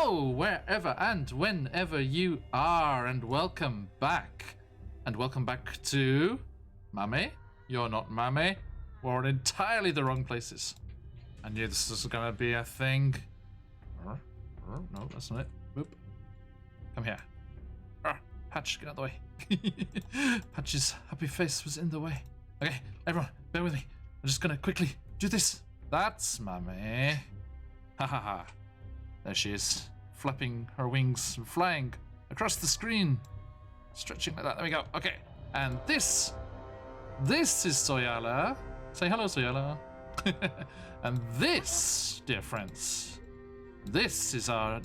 Hello, wherever and whenever you are, and welcome back. And welcome back to... Mame? You're not Mame. We're in entirely the wrong places. I knew this was gonna be a thing. No, that's not it. Boop. Come here. Patch, get out of the way. Patch's happy face was in the way. Okay, everyone, bear with me. I'm just gonna quickly do this. That's Mame. Ha ha ha. There she is, flapping her wings and flying across the screen. Stretching like that. There we go. Okay. And this is Soyala. Say hello, Soyala. And this, dear friends, this is our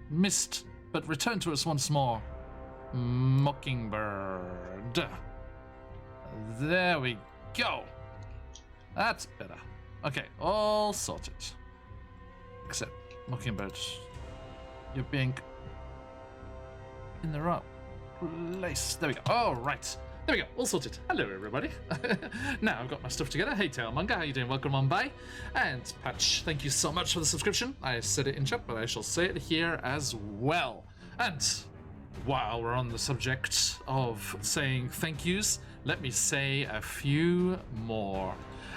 missed but returned to us once more, Mockingbird. There we go. That's better. Okay, all sorted. Except Mockingbird, you're being in the wrong place. There we go. All right. There we go. All sorted. Hello, everybody. Now I've got my stuff together. Hey, Tailmonger, how you doing? Welcome on by. And Patch, thank you so much for the subscription. I said it in chat, but I shall say it here as well. And while we're on the subject of saying thank yous, let me say a few more.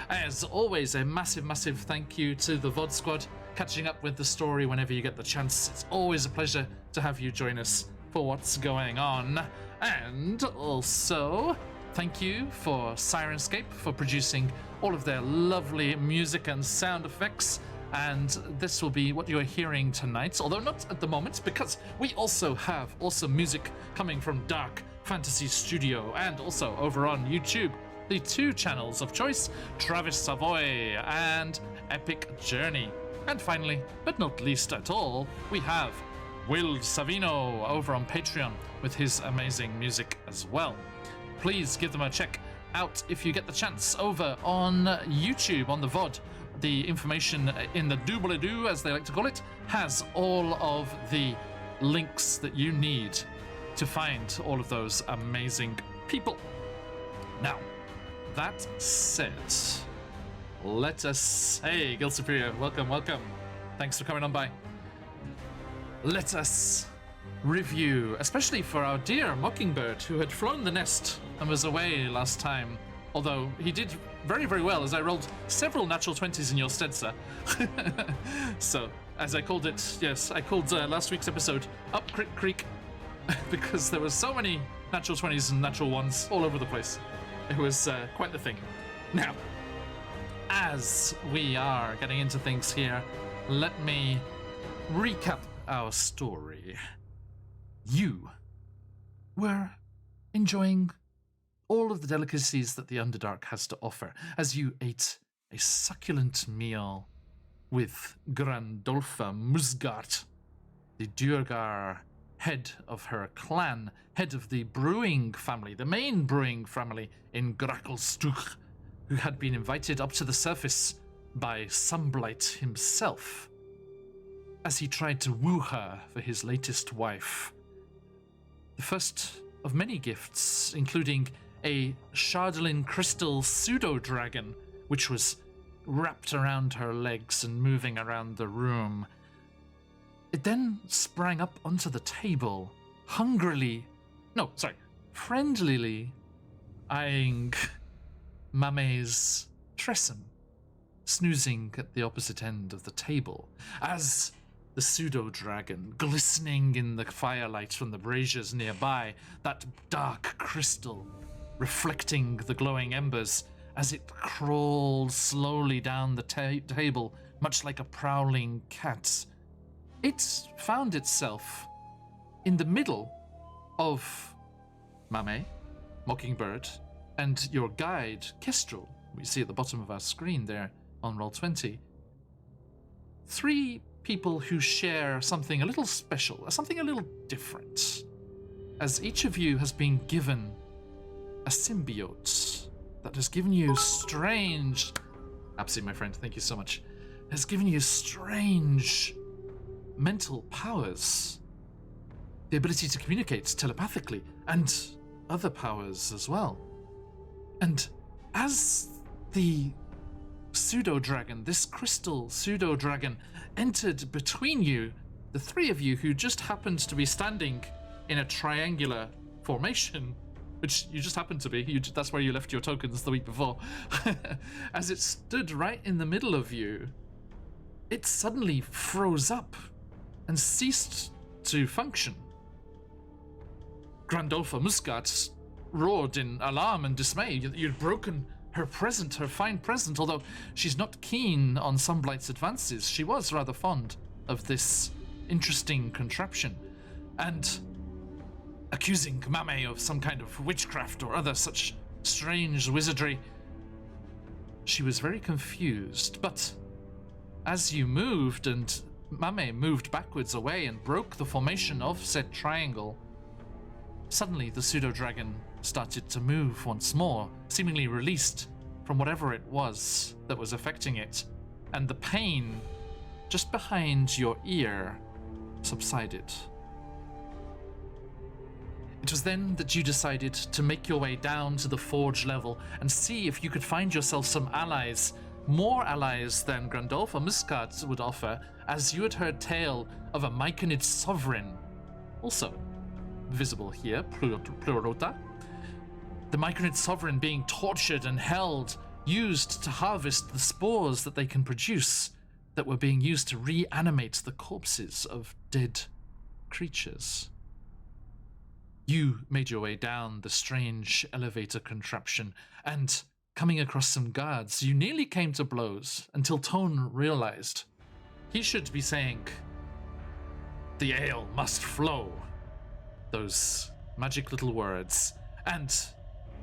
As always, a massive, massive thank you to the VOD squad, catching up with the story whenever you get the chance. It's always a pleasure to have you join us for what's going on. And also, thank you for Sirenscape for producing all of their lovely music and sound effects. And this will be what you are hearing tonight, although not at the moment, because we also have awesome music coming from Dark Fantasy Studio and also over on YouTube. The two channels of choice, Travis Savoy and Epic Journey. And finally, but not least at all, we have Will Savino over on Patreon with his amazing music as well. Please give them a check out if you get the chance over on YouTube, on the VOD. The information in the doobly-doo, as they like to call it, has all of the links that you need to find all of those amazing people. Now, that said, let us say, Guild Superior, welcome, welcome. Thanks for coming on by. Let us review, especially for our dear Mockingbird, who had flown the nest and was away last time. Although he did very, very well, as I rolled several natural 20s in your stead, sir. So, as I called it, yes, I called last week's episode Up Crick Creek, because there were so many natural 20s and natural 1s all over the place. It was quite the thing. Now, as we are getting into things here, let me recap our story. You were enjoying all of the delicacies that the Underdark has to offer as you ate a succulent meal with Grandolfa Musgart, the Duergar head of her clan, head of the brewing family, the main brewing family in Grackelstuch, who had been invited up to the surface by Sunblight himself as he tried to woo her for his latest wife. The first of many gifts, including a Shardolin crystal pseudo-dragon, which was wrapped around her legs and moving around the room. It then sprang up onto the table, friendlily eyeing Mame's Tressum, snoozing at the opposite end of the table, as the pseudo-dragon, glistening in the firelight from the braziers nearby, that dark crystal reflecting the glowing embers as it crawled slowly down the table, much like a prowling cat. It found itself in the middle of Mame, Mockingbird, and your guide, Kestrel, we see at the bottom of our screen there on Roll20. Three people who share something a little special, something a little different, as each of you has been given a symbiote that has given you strange... Absy, my friend, thank you so much. Has given you strange mental powers. The ability to communicate telepathically, and other powers as well. And as the pseudo-dragon, this crystal pseudo-dragon, entered between you, the three of you who just happened to be standing in a triangular formation, which you just happened to be, that's where you left your tokens the week before, as it stood right in the middle of you, it suddenly froze up and ceased to function. Grandolpha Muscat roared in alarm and dismay. You'd broken her fine present, although she's not keen on Sunblight's advances. She was rather fond of this interesting contraption, and accusing Mame of some kind of witchcraft or other such strange wizardry. She was very confused, but as you moved and Mame moved backwards away and broke the formation of said triangle, suddenly the pseudo-dragon started to move once more, seemingly released from whatever it was that was affecting it, and the pain just behind your ear subsided. It was then that you decided to make your way down to the forge level and see if you could find yourself some allies, more allies than Grandolpha Muscat would offer, as you had heard tale of a Myconid sovereign, also visible here, Plurota. The Myconid sovereign being tortured and held, used to harvest the spores that they can produce, that were being used to reanimate the corpses of dead creatures. You made your way down the strange elevator contraption, and coming across some guards, you nearly came to blows until Tone realized he should be saying, "The ale must flow." Those magic little words. And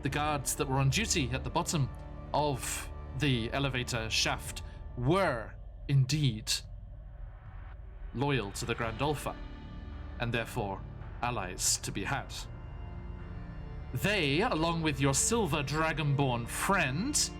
the guards that were on duty at the bottom of the elevator shaft were indeed loyal to the Grandolpha, and therefore allies to be had. They, along with your silver dragonborn friend,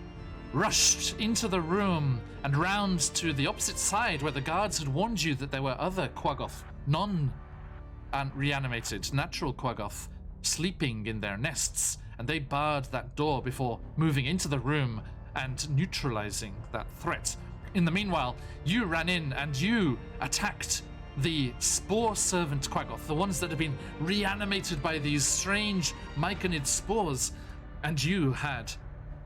rushed into the room and round to the opposite side where the guards had warned you that there were other Quaggoth, non-reanimated, natural Quaggoth, sleeping in their nests, and they barred that door before moving into the room and neutralizing that threat. In the meanwhile, you ran in and you attacked the spore servant Quaggoth, the ones that have been reanimated by these strange Myconid spores, and you had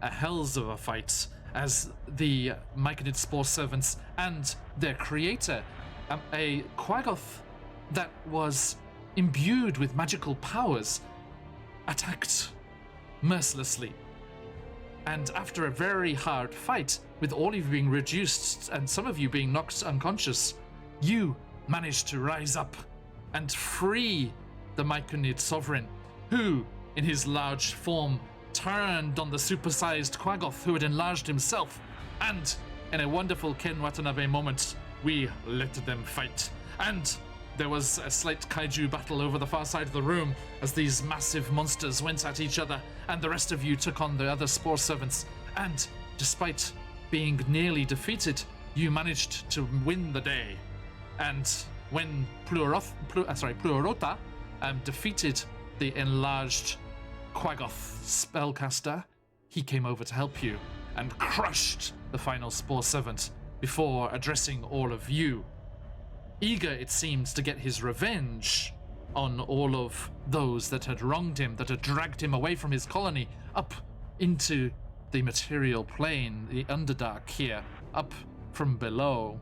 a hells of a fight as the Myconid spore servants and their creator, a Quaggoth that was imbued with magical powers, attacked mercilessly. And after a very hard fight, with all of you being reduced and some of you being knocked unconscious, you managed to rise up and free the Myconid sovereign, who, in his large form, turned on the supersized Quaggoth who had enlarged himself, and in a wonderful Ken Watanabe moment, we let them fight. And there was a slight kaiju battle over the far side of the room as these massive monsters went at each other, and the rest of you took on the other spore servants. And despite being nearly defeated, you managed to win the day. And when Plurota defeated the enlarged Quaggoth spellcaster, he came over to help you and crushed the final spore servant before addressing all of you. Eager, it seems, to get his revenge on all of those that had wronged him, that had dragged him away from his colony up into the material plane, the Underdark here, up from below.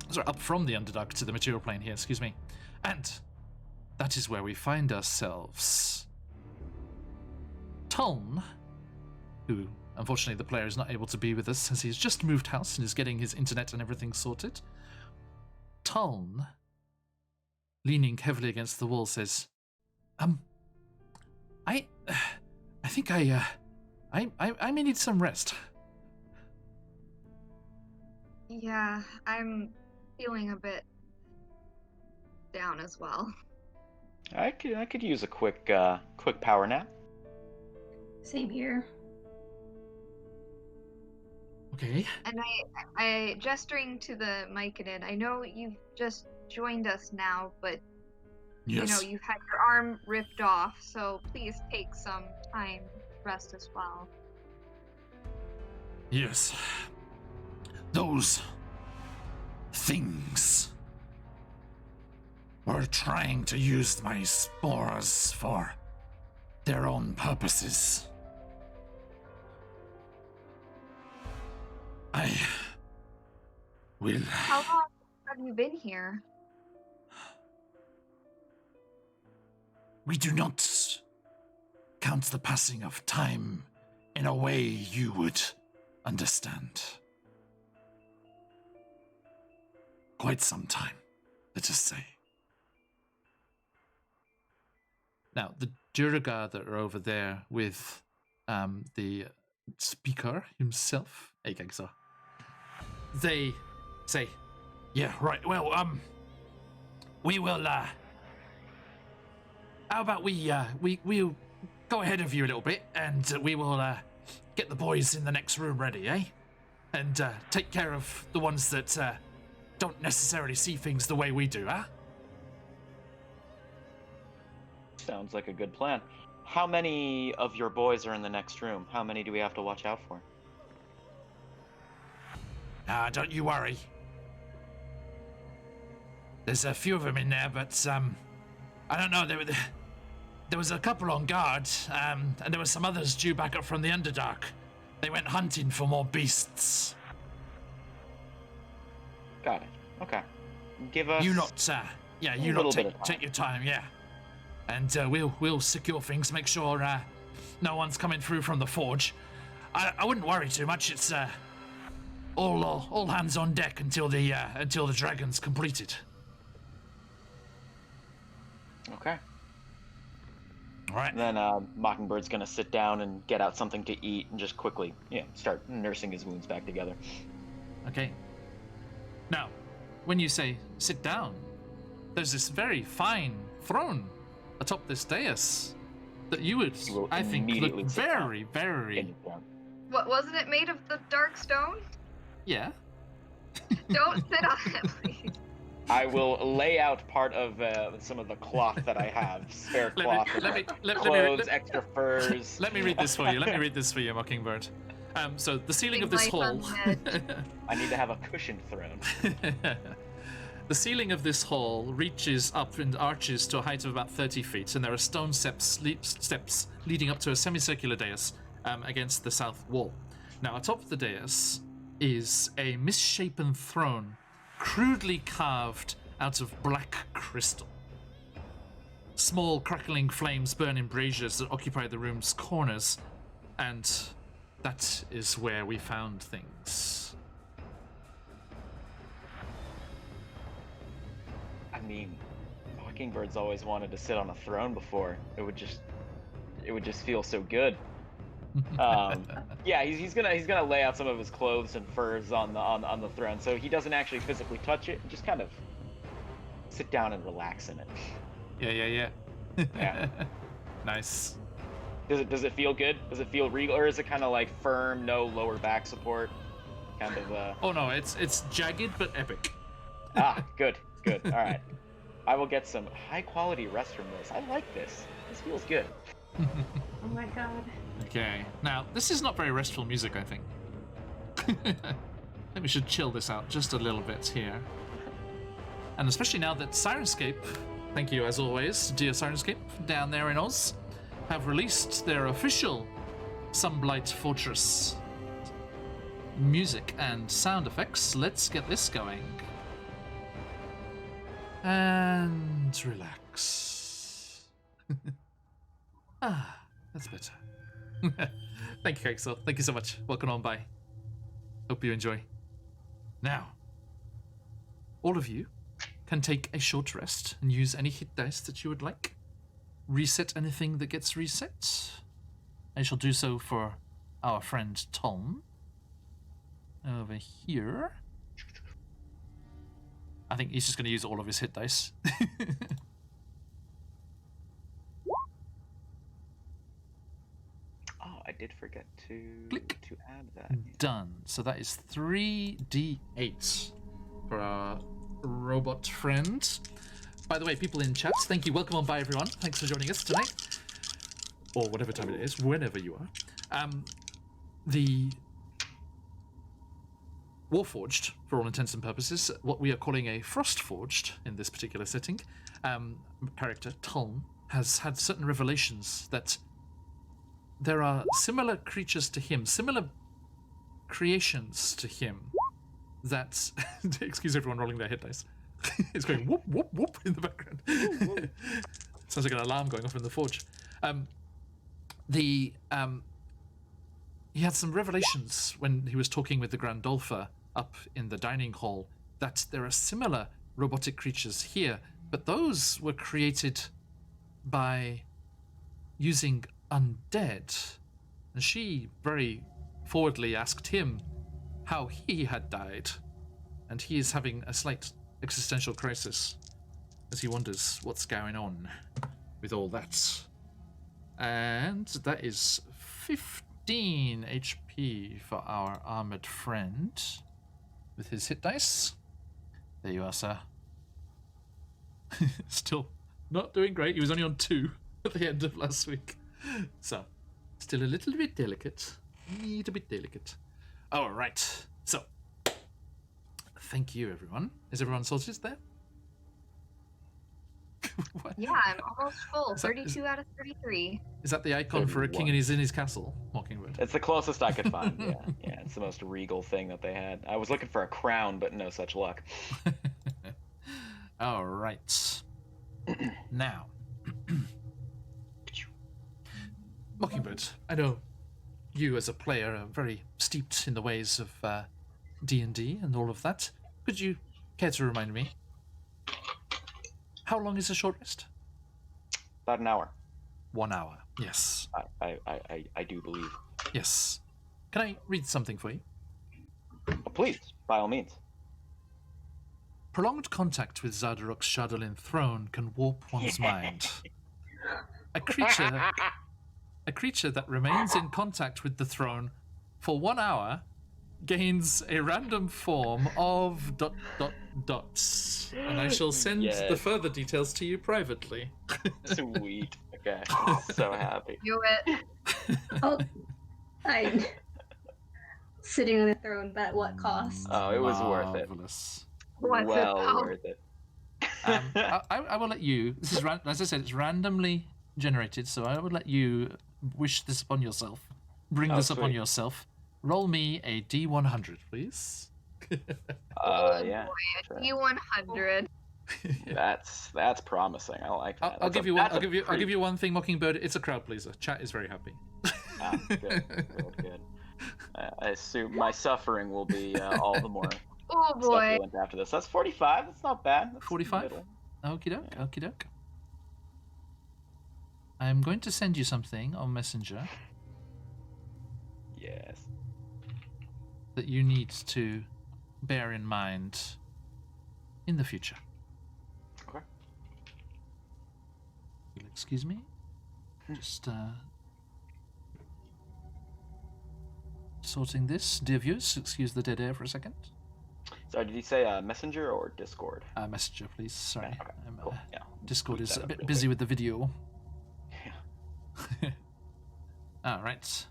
Sorry, up from the Underdark to the material plane here, excuse me. And that is where we find ourselves. Tuln, who unfortunately the player is not able to be with us as he's just moved house and is getting his internet and everything sorted. Tuln, leaning heavily against the wall, says, I think I may need some rest. Yeah, I'm feeling a bit down as well. I could use a quick power nap. Same here. Okay. And I gesturing to the Myconid, I know you've just joined us now, but Yes. you know, you've had your arm ripped off, so please take some time to rest as well. Yes. Those things. were trying to use my spores for their own purposes. I will... How long have you been here? We do not count the passing of time in a way you would understand. Quite some time, let us say. Now, the Duragar that are over there with the speaker himself, they say, yeah, right, well, we will, how about we'll go ahead of you a little bit, and we will get the boys in the next room ready, eh? And take care of the ones that don't necessarily see things the way we do, huh? Sounds like a good plan. How many of your boys are in the next room? How many do we have to watch out for? Don't you worry. There's a few of them in there, but I don't know. There was a couple on guard, and there were some others due back up from the Underdark. They went hunting for more beasts. Got it. Okay. Give us... You not, you little not bit of time. take your time, yeah. And we'll secure things, make sure no one's coming through from the forge. I wouldn't worry too much. It's all hands on deck until the dragon's completed. Okay. All right. And then Mockingbird's gonna sit down and get out something to eat and just quickly, start nursing his wounds back together. Okay. Now, when you say sit down, there's this very fine throne atop this dais that you would, I think, look very, very... What, wasn't it made of the dark stone? Yeah. Don't sit on it, please. I will lay out part of some of the cloth that I have, spare cloth, clothes, extra furs. Let me read this for you. Mockingbird. So the ceiling of this hall. I need to have a cushioned throne. The ceiling of this hall reaches up and arches to a height of about 30 feet, and there are stone steps leading up to a semicircular dais against the south wall. Now, atop of the dais is a misshapen throne, crudely carved out of black crystal. Small crackling flames burn in braziers that occupy the room's corners, and that is where we found things. I mean, Mockingbird's always wanted to sit on a throne before. It would just feel so good. Yeah, he's gonna lay out some of his clothes and furs on the throne, so he doesn't actually physically touch it. Just kind of sit down and relax in it. Yeah. Yeah. Nice. Does it feel good? Does it feel regal, or is it kind of like firm, no lower back support? Kind of. Oh no, it's jagged but epic. Good. All right. I will get some high quality rest from this. I like this. This feels good. Oh my god. Okay. Now, this is not very restful music, I think. I think we should chill this out just a little bit here. And especially now that Sirenscape, thank you as always, dear Sirenscape, down there in Oz, have released their official Sunblight Fortress music and sound effects. Let's get this going. And relax. That's better. Thank you, Kexel. Thank you so much. Welcome on by. Hope you enjoy. Now, all of you can take a short rest and use any hit dice that you would like. Reset anything that gets reset. I shall do so for our friend Tom. Over here. I think he's just going to use all of his hit dice. Oh, I did forget to Click. to add that. Done. So that is 3d8 for our robot friend. By the way, people in chat, thank you. Welcome on by, everyone. Thanks for joining us tonight. Or whatever time it is, whenever you are. The Warforged, for all intents and purposes, what we are calling a Frostforged in this particular setting, character, Tulm, has had certain revelations that there are similar creatures to him, similar creations to him that... excuse everyone rolling their hit dice. It's going whoop, whoop, whoop in the background. Sounds like an alarm going off in the forge. He had some revelations when he was talking with the Grandolpher up in the dining hall that there are similar robotic creatures here, but those were created by using undead. And she very forwardly asked him how he had died, and he is having a slight existential crisis as he wonders what's going on with all that. And that is 15 HP for our armored friend with his hit dice. There you are, sir. Still not doing great. He was only on 2 at the end of last week. So, still a little bit delicate. A little bit delicate. All right. So, thank you, everyone. Is everyone sorted there? Yeah, I'm almost full. 32 out of 33. Is that the icon for a king and he's in his castle, Mockingbird? It's the closest I could find. Yeah, it's the most regal thing that they had. I was looking for a crown, but no such luck. All right. Now, Mockingbird, I know you as a player are very steeped in the ways of D&D and all of that. Could you care to remind me, how long is a short rest? About an hour. 1 hour, yes. I do believe. Yes. Can I read something for you? Oh, please, by all means. Prolonged contact with Zardaruk's Shadowlin throne can warp one's mind. A creature that remains in contact with the throne for 1 hour gains a random form of ... And I shall send the further details to you privately. Sweet. Okay. I'm so happy. Do it. Oh, I sitting on the throne, but at what cost? Oh, it was worth it. Marvelous. What's Well it worth it. I will let you. This is as I said, it's randomly generated, so I will let you wish this upon yourself. Bring this upon sweet. yourself. Roll me a D100, please. Yeah. Boy, sure. D100. That's promising. I like that. I'll give you one. I'll give you one thing, Mockingbird. It's a crowd pleaser. Chat is very happy. Good. I assume my suffering will be all the more Oh boy. succulent after this. That's 45. That's not bad. That's 45? Okie doke. Okie doke. I'm going to send you something on Messenger Yes. that you need to bear in mind in the future. Okay. You'll excuse me? Just sorting this. Dear viewers, excuse the dead air for a second. Sorry, did you say Messenger or Discord? Messenger, please. Sorry. Okay, cool. Yeah. Discord Tweet is that a up bit real busy quick. with the video. Yeah. All right.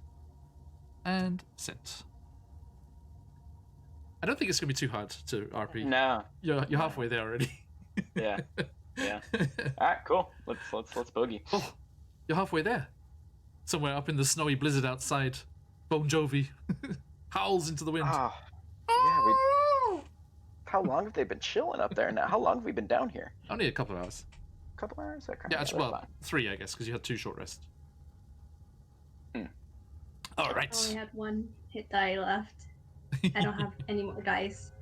And sent. I don't think it's going to be too hard to RP. No. You're halfway there already. Yeah. Yeah. All right. Cool. Let's boogie. Oh, you're halfway there. Somewhere up in the snowy blizzard outside, Bon Jovi howls into the wind. Ah. Yeah. How long have they been chilling up there now? How long have we been down here? Only a couple of hours. A couple hours. Okay. Yeah, that's well, fine. 3, I guess, because you had 2 short rests. Hmm. All I right. only had 1 hit die left. I don't have any more dice.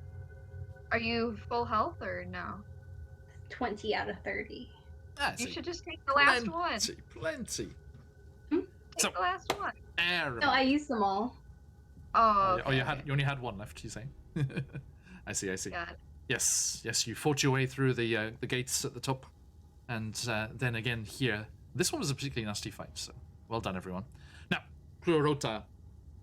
Are you full health or no? 20 out of 30. You should just take the last one. Plenty. Take So- the last one. Air. No, I used them all. Oh, Oh, you only had 1 left. You say? I see. God. Yes. You fought your way through the gates at the top, and then again here. This one was a particularly nasty fight. So well done, everyone. Now, Plurota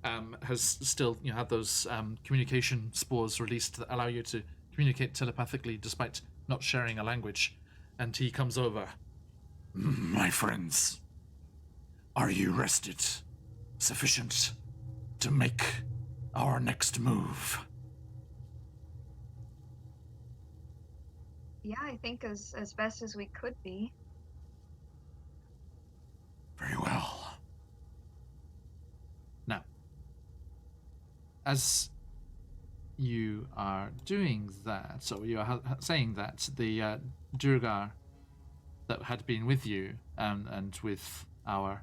has still had those communication spores released that allow you to communicate telepathically despite not sharing a language. And he comes over. My friends, are you rested? Sufficient to make our next move? Yeah, I think as best as we could be. Very well. Now, as you are doing that, so you are saying that the Durgar that had been with you and with our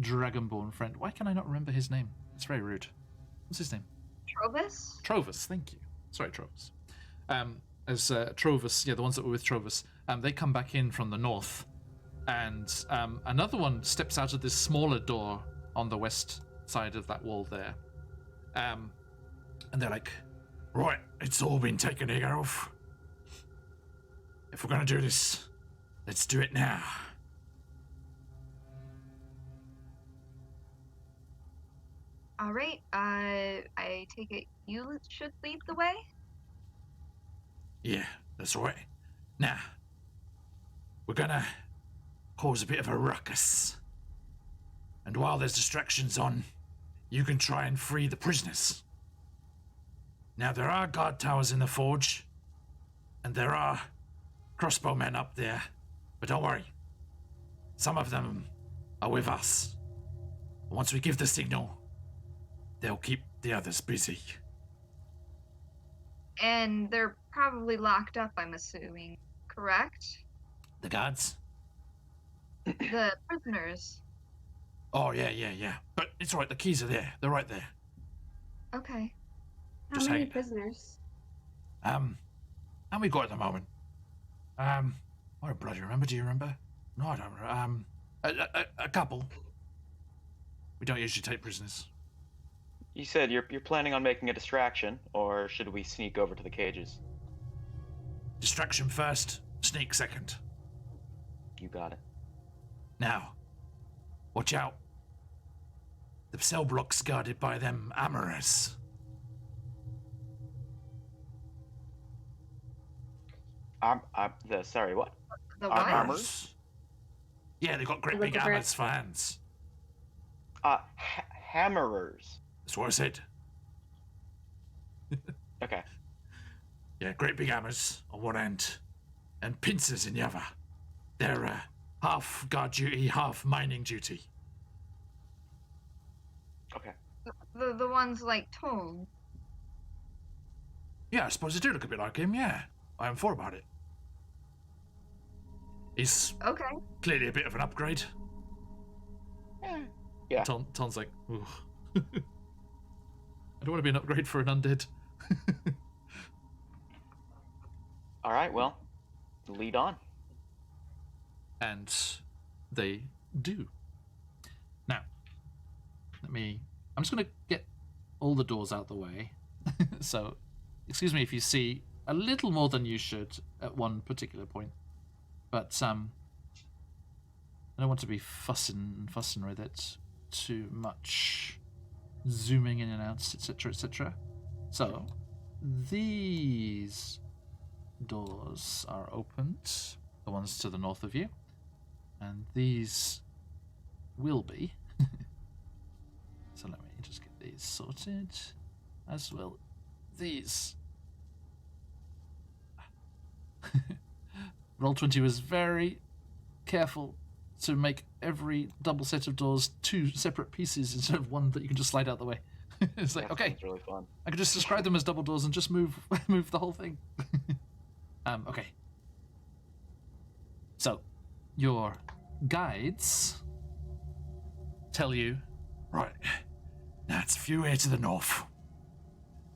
dragonborn friend. Why can I not remember his name? It's very rude. What's his name? Trovus? Trovus, thank you. Sorry, Trovus. As Trovus, yeah, the ones that were with Trovus, they come back in from the north, and another one steps out of this smaller door on the west side of that wall there. And they're like, right, it's all been taken care of. If we're going to do this, let's do it now. All right. I take it you should lead the way. Yeah, that's right. Now, we're gonna cause a bit of a ruckus. And while there's distractions on, you can try and free the prisoners. Now, there are guard towers in the forge, and there are crossbowmen up there, but don't worry. Some of them are with us. Once we give the signal, they'll keep the others busy. And they're probably locked up, I'm assuming. Correct? The guards? The prisoners. Oh, yeah. But it's all right, the keys are there. They're right there. Okay. How Just many hang. prisoners? How we got at the moment? I don't bloody remember. Do you remember? No, I don't remember. A couple. We don't usually take prisoners. You said you're planning on making a distraction, or should we sneak over to the cages? Distraction first, sneak second. You got it. Now, watch out. The cell block's guarded by them armorers. Sorry, what? The what? Armors? Yeah, they've got great Like big the armors for hands. Hammerers. That's what I said. Okay. Yeah, great big hammers on one end, and pincers in the other. They're half guard duty, half mining duty. Okay. The ones like Tone. Yeah, I suppose they do look a bit like him, yeah. I am thought about it. He's Okay. clearly a bit of an upgrade. Yeah. Ton's like, ooh. I don't want to be an upgrade for an undead. All right. Well, lead on. And they do. Now, I'm just going to get all the doors out the way. So, excuse me if you see a little more than you should at one particular point. But, I don't want to be fussing with it too much. Zooming in and out, etc., etc. So, these doors are opened, the ones to the north of you, and these will be. So let me just get these sorted as well. These. Roll20 was very careful to make every double set of doors two separate pieces instead of one that you can just slide out the way. It's like, That okay, sounds really fun. I could just describe them as double doors and just move the whole thing. Okay. So, your guides tell you, right, now it's a few here to the north.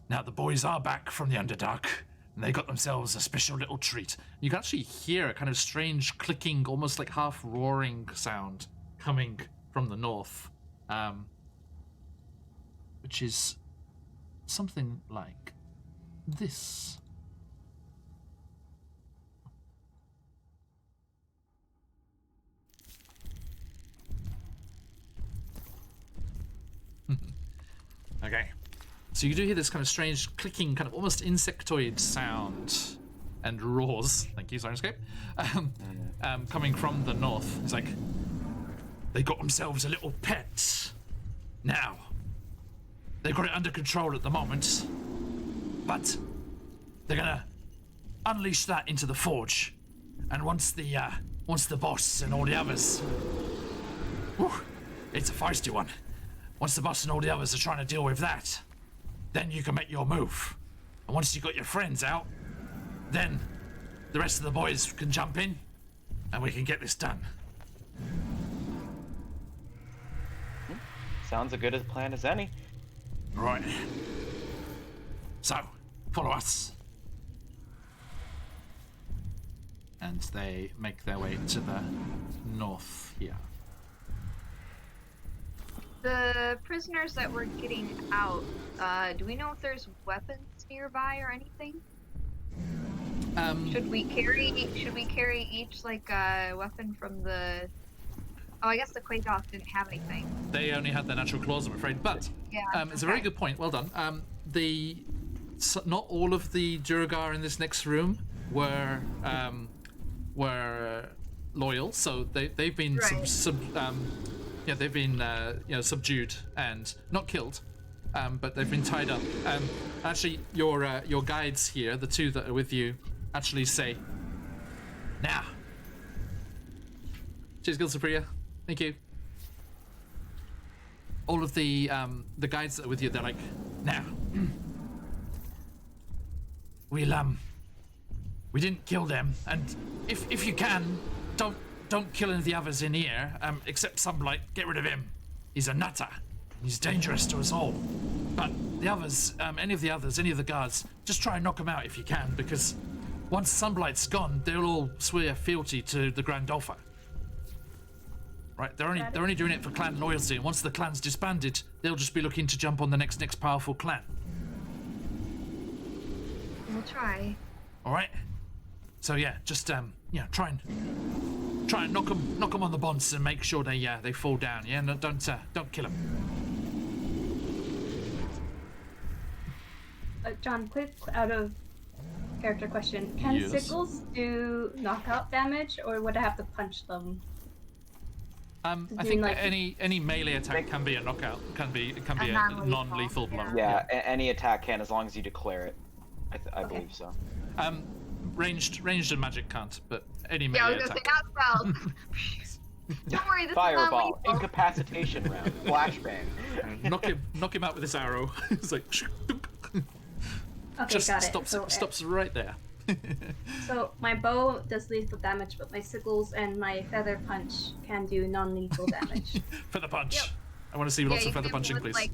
Now the boys are back from the Underdark, and they got themselves a special little treat. You can actually hear a kind of strange clicking, almost like half roaring sound coming from the north, which is something like this. Okay. So you do hear this kind of strange clicking, kind of almost insectoid sound and roars. Thank you, Sirenscape. Coming from the north. It's like they got themselves a little pet. Now, they've got it under control at the moment, but they're gonna unleash that into the forge, and once the boss and all the others, whew, it's a feisty one. Once the boss and all the others are trying to deal with that, then you can make your move. And once you've got your friends out, then the rest of the boys can jump in, and we can get this done. Sounds as good a plan as any. Right. So, follow us. And they make their way to the north here. The prisoners that we're getting out, do we know if there's weapons nearby or anything? Should we carry each like a weapon from the? Oh, I guess the Quagoth didn't have anything. They only had their natural claws, I'm afraid. But Yeah. it's a very good point. Well done. Not all of the Duergar in this next room were loyal, so they've been Right. they've been subdued and not killed, but they've been tied up. Actually, your guides here, the two that are with you, actually say, "Now, cheers, Gilsupriya. Thank you." All of the guides that are with you, they're like, "Now, we didn't kill them, and if you can, don't kill any of the others in here, except Sunblight. Get rid of him. He's a nutter. He's dangerous to us all. But the others, any of the guards, just try and knock them out if you can, because once Sunblight's gone, they'll all swear fealty to the Grand Alpha. Right? They're only doing it for clan loyalty, and once the clan's disbanded, they'll just be looking to jump on the next powerful clan. We'll try. All right. So yeah, just try and knock them on the bonds and make sure they fall down. Yeah, no, don't kill them. John, quick out of character question: can Yes. sickles do knockout damage, or would I have to punch them? I think that any melee attack can be a knockout. Can be a non-lethal blow. Yeah, any attack can, as long as you declare it. I Okay. believe so. Ranged and magic can't, but any Yeah, I melee was gonna say attack. not spells. Don't worry, this Fireball, is non-lethal. incapacitation round, flashbang. knock him out with this arrow. It's like Okay, just got stops it. stops right there. So my bow does lethal damage, but my sickles and my feather punch can do non-lethal damage. Feather punch. Yep. I want to see Yeah, lots you of feather can punching, with, please. like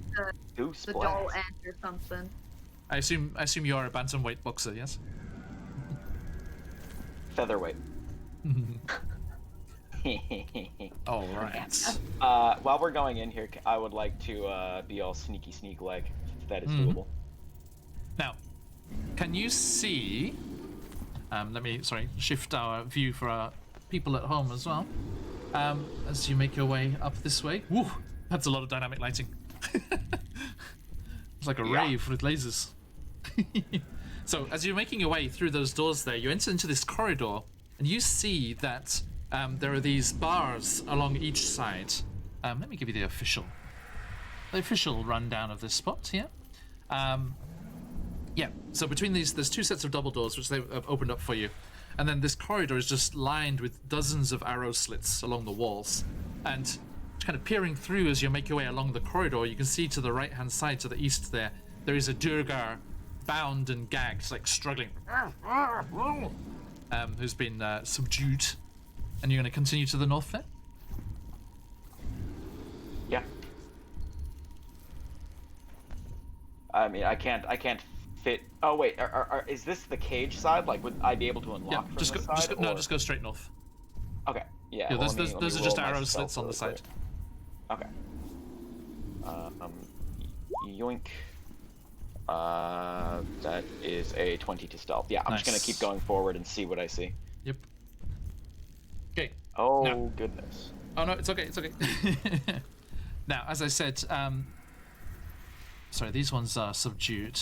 Two the dull splash. end or something. I assume you are a bantamweight boxer, yes? Featherweight. All right. While we're going in here, I would like to be all sneak leg, if that is doable. Now, can you see? Let me shift our view for our people at home as well. As you make your way up this way. Woo! That's a lot of dynamic lighting. It's like a rave with lasers. So as you're making your way through those doors there, you enter into this corridor, and you see that there are these bars along each side. Let me give you the official rundown of this spot here. Yeah, so between these, there's two sets of double doors, which they've opened up for you. And then this corridor is just lined with dozens of arrow slits along the walls. And kind of peering through as you make your way along the corridor, you can see to the right-hand side, to the east there is a Duergar bound and gagged, like struggling, who's been subdued. And you're going to continue to the north there? Yeah. I mean, I can't fit. Oh wait, is this the cage side? Like, would I be able to unlock from just this go, side? just go straight north. Okay. Yeah. Yeah, well, those let me are just roll arrow myself slits on the really side. quick. Okay. Yoink. That is a 20 to stealth. Yeah, I'm just gonna Nice. keep going forward and see what I see. Yep. Okay. Oh No. goodness. Oh no, it's okay. Now, as I said, sorry, these ones are subdued.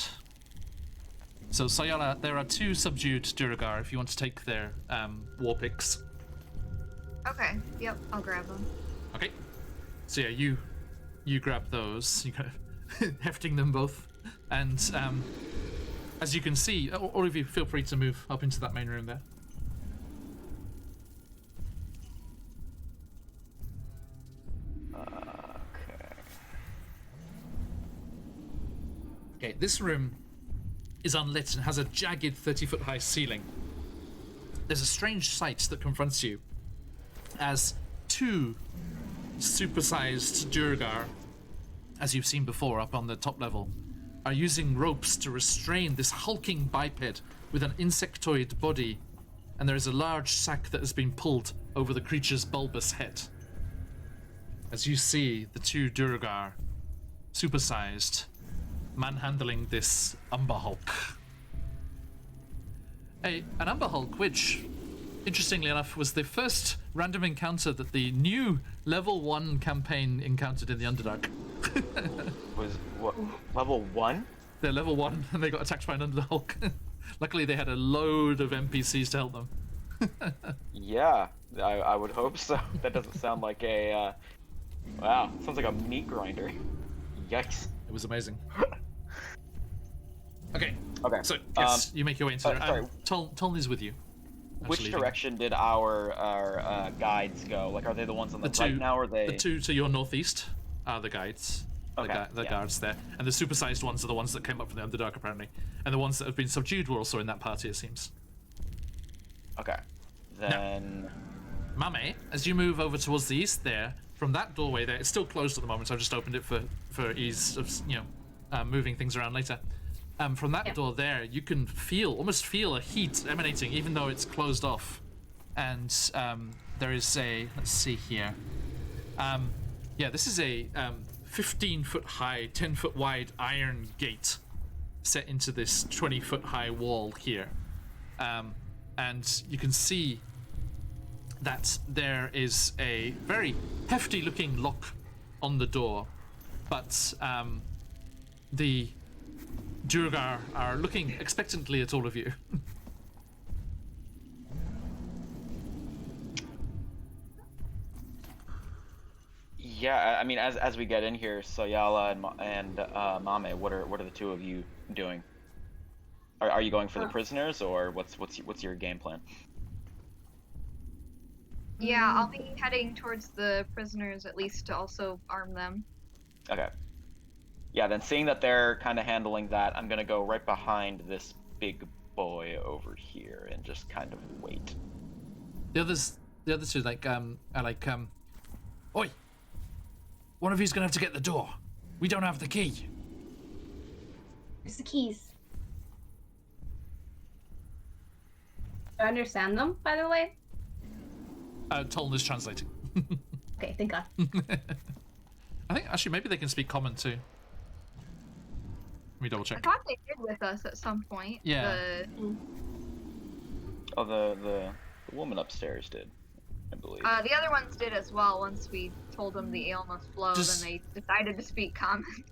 So Sayala, there are two subdued Duergar if you want to take their war picks. Okay, yep, I'll grab them. Okay. So yeah, you grab those. You kind of hefting them both, and as you can see, all of you feel free to move up into that main room there. Okay, this room is unlit and has a jagged 30-foot high ceiling. There's a strange sight that confronts you as two supersized Durgar, as you've seen before up on the top level, are using ropes to restrain this hulking biped with an insectoid body, and there is a large sack that has been pulled over the creature's bulbous head. As you see the two Durgar, supersized, manhandling this Umber Hulk. An Umber Hulk, which, interestingly enough, was the first random encounter that the new level 1 campaign encountered in the Underdark. Was what level 1? They're level 1 and they got attacked by an Under Hulk. Luckily they had a load of NPCs to help them. Yeah, I would hope so. That doesn't sound like a wow, sounds like a meat grinder. Yikes. It was amazing. Okay. Okay. So yes, you make your way into there. sorry. Toln is with you. Which leaving. direction did our guides go? Like, are they the ones on the right now, or are they? The two to your northeast are the guides. Okay, The guards there. And the supersized ones are the ones that came up from the Underdark, apparently. And the ones that have been subdued were also in that party, it seems. Okay. Then. Mame, as you move over towards the east there, from that doorway there, it's still closed at the moment, so I've just opened it for ease of, moving things around later. From that door there, you can almost feel a heat emanating, even though it's closed off. And there is let's see here. This is a 15-foot high, 10-foot wide iron gate set into this 20-foot high wall here. And you can see that there is a very hefty looking lock on the door, but the Durgar are looking expectantly at all of you. Yeah, I mean, as we get in here, Soyala and Mame, what are the two of you doing? Are you going for the prisoners, or what's your game plan? Yeah, I'll be heading towards the prisoners at least to also arm them. Okay. Yeah, then seeing that they're kind of handling that, I'm gonna go right behind this big boy over here and just kind of wait. The other two, oi! One of you's gonna have to get the door. We don't have the key. Where's the keys? Do I understand them, by the way? Toln is translating. Okay, thank God. I think actually maybe they can speak common too. Let me double I check. thought they did with us at some point. Yeah. Oh, the woman upstairs did, I believe. The other ones did as well. Once we told them the ale must flow, then they decided to speak common.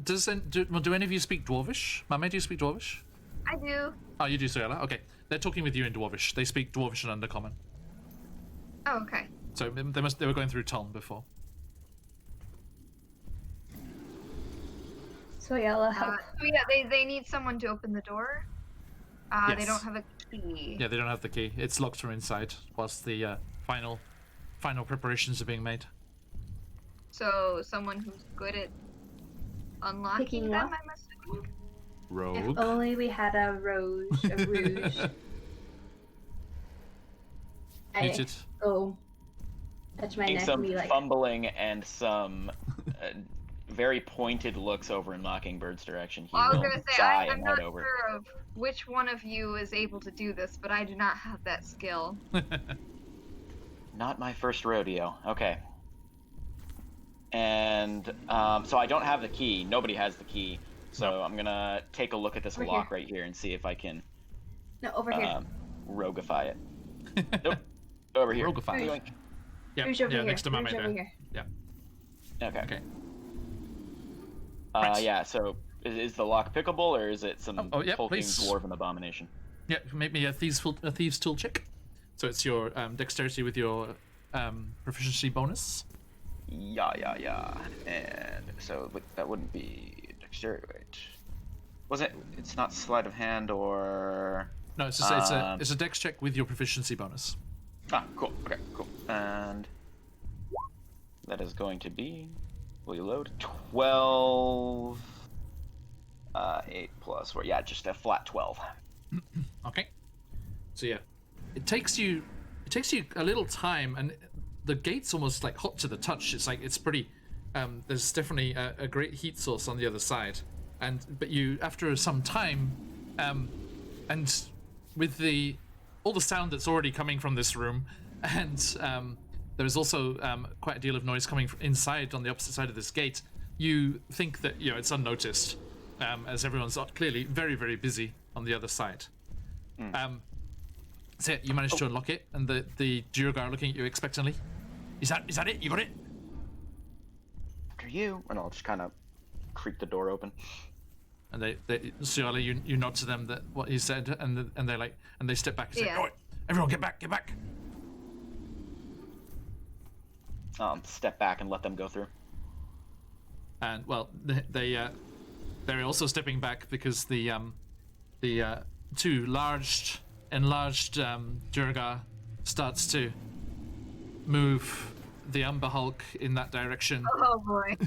Do any of you speak Dwarvish? Mame, do you speak Dwarvish? I do. Oh, you do, Soyala? Okay. They're talking with you in Dwarvish. They speak Dwarvish and Undercommon. Oh, okay. So they were going through Toln before. So Yella, help. So yeah, they need someone to open the door. They Yes. don't have a key. Yeah, they don't have the key. It's locked from inside whilst the final preparations are being made. So someone who's good at unlocking Picking them, lock? I'm assuming. Rogue. If only we had a rouge. Muted. Oh, touch my Seeing neck some and be like, fumbling and some very pointed looks over in Mockingbird's direction. He Well, I was will gonna say sigh I'm and not head over. sure of which one of you is able to do this, but I do not have that skill. Not my first rodeo. Okay. And so I don't have the key. Nobody has the key. So I'm gonna take a look at this Over lock here. right here and see if I can no, over here. roguify it. Nope. Over here. Roguify. Yoink. Yeah, Rouge over yeah, here. next to Mame Rouge there. over here. Yeah. Okay. Okay. Right. Yeah. So is the lock pickable, or is it some yeah, hulking please. dwarven abomination? Yeah, make me a thieves tool check. So it's your dexterity with your proficiency bonus. Yeah. And so that wouldn't be dexterity, right? Was it? It's not sleight of hand or. No, it's a dex check with your proficiency bonus. Ah, cool. Okay, cool. And that is going to be. Will you load? 12. 8 plus 4. Yeah, just a flat 12. Okay. So yeah, it takes you a little time, and the gate's almost like hot to the touch. It's like it's pretty. There's definitely a great heat source on the other side, but you after some time, and with all the sound that's already coming from this room, and there is also quite a deal of noise coming from inside on the opposite side of this gate. You think that it's unnoticed, as everyone's clearly very, very busy on the other side. So you managed to unlock it, and the Duergar are looking at you expectantly. Is that it? You got it? After you, and I'll just kind of creak the door open. And Ciala, you nod to them that what he said, and they step back and say, "Oh, everyone, get back, get back." Step back and let them go through. And well, they're also stepping back because the two enlarged Duergar starts to move the Umber Hulk in that direction. Oh boy.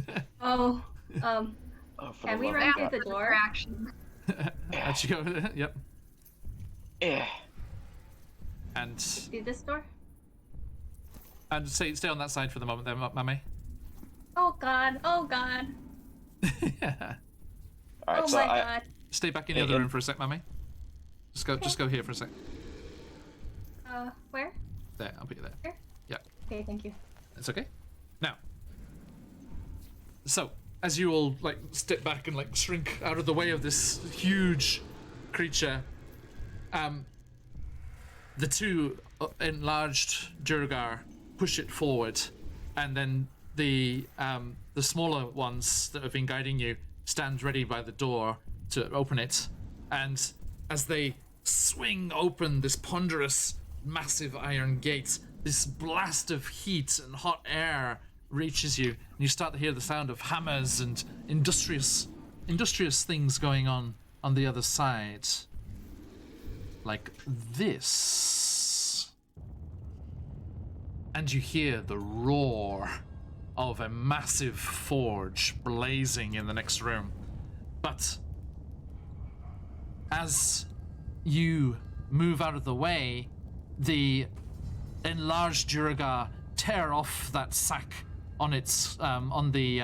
Can we run through the door? How'd you go? Yep. Yeah. And Through this door? and stay on that side for the moment, there, Mame. Oh god! Oh god! Yeah. All right, Oh so my god! Stay back in the other room for a sec, Mame. Just go here for a sec. Where? There, I'll put you there. Here? Yeah. Okay, thank you. It's okay. Now, so as you all step back and shrink out of the way of this huge creature, the two enlarged Duergar push it forward, and then the smaller ones that have been guiding you stand ready by the door to open it, and as they swing open this ponderous, massive iron gate, this blast of heat and hot air reaches you, and you start to hear the sound of hammers and industrious things going on the other side. Like this. And you hear the roar of a massive forge blazing in the next room. But as you move out of the way, the enlarged Duergar tear off that sack on its on the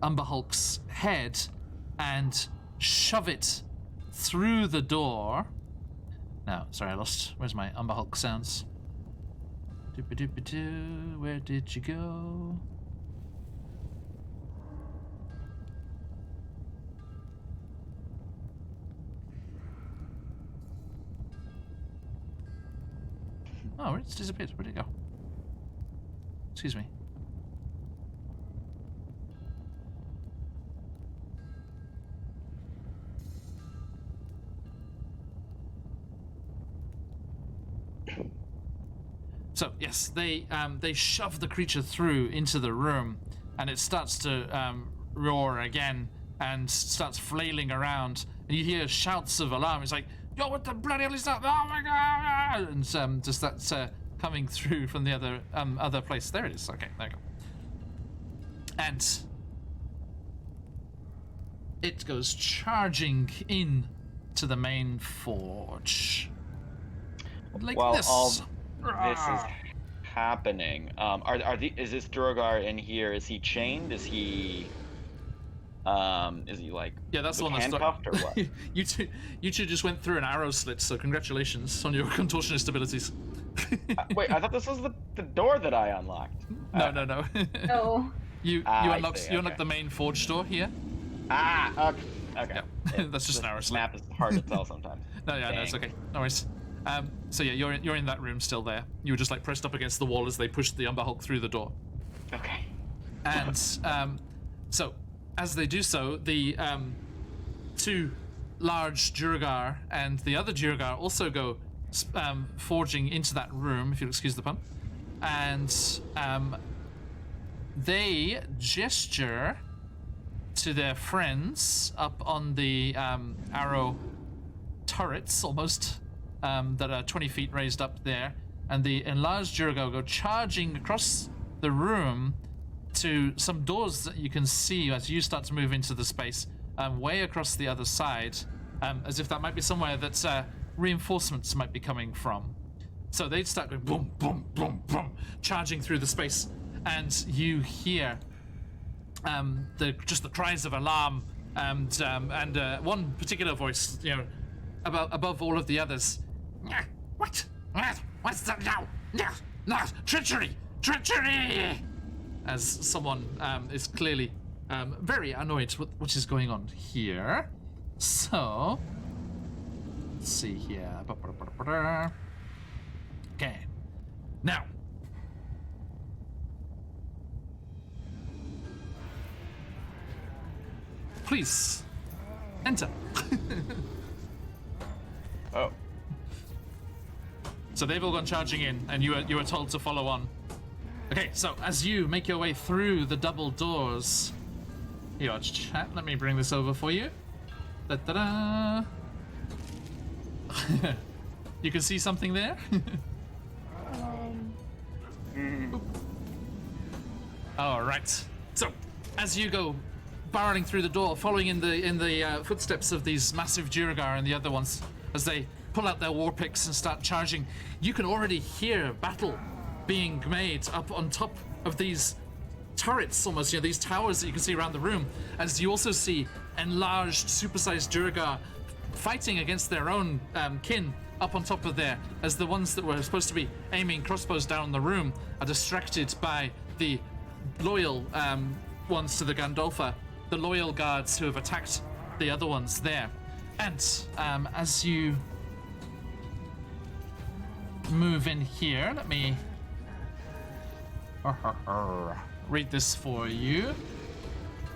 Umber Hulk's head and shove it through the door. Now, sorry, I lost. Where's my Umber Hulk sounds? Doop-a-doop-a-doo, where did you go? Oh, it's disappeared. Where'd it go? Excuse me. So yes, they shove the creature through into the room, and it starts to roar again and starts flailing around, and you hear shouts of alarm. It's like, "Yo, what the bloody hell is that? Oh my god!" And just that's coming through from the other place. There it is. Okay, there you go. And it goes charging in to the main forge. Like While this. all this is happening, is this Duergar in here? Is he chained? Is he like Yeah, that's the one that's handcuffed or what? you two just went through an arrow slit, so congratulations on your contortionist abilities. Wait, I thought this was the door that I unlocked. No. No. You unlocked the main forge door here. Okay. Yeah. That's just an arrow The slit. map is hard to tell sometimes. No, it's okay. No worries. So yeah, you're in that room still there. You were just pressed up against the wall as they pushed the Umber Hulk through the door. Okay. And so as they do so, the two large Duergar and the other Duergar also go forging into that room, if you'll excuse the pun. And they gesture to their friends up on the arrow turrets, almost, that are 20 feet raised up there, and the enlarged Juragar go charging across the room to some doors that you can see as you start to move into the space, way across the other side, as if that might be somewhere that reinforcements might be coming from. So they'd start going boom, boom, boom, boom, charging through the space, and you hear just the cries of alarm, and one particular voice, you know, above all of the others. What? What's that now? No, treachery! Treachery! As someone is clearly very annoyed with what is going on here. So, let's see here. Okay. Now. Please, enter. Oh. So they've all gone charging in, and you are told to follow on. Okay, so as you make your way through the double doors, here, chat. Let me bring this over for you. Da-da-da. You can see something there. All right. So as you go barreling through the door, following in the footsteps of these massive Juragar and the other ones, as they pull out their war picks and start charging, you can already hear battle being made up on top of these turrets, almost, you know, these towers that you can see around the room, as you also see enlarged, supersized Juragar fighting against their own kin up on top of there, as the ones that were supposed to be aiming crossbows down the room are distracted by the loyal ones to the Gandolfa, the loyal guards who have attacked the other ones there. And as you move in here, let me read this for you.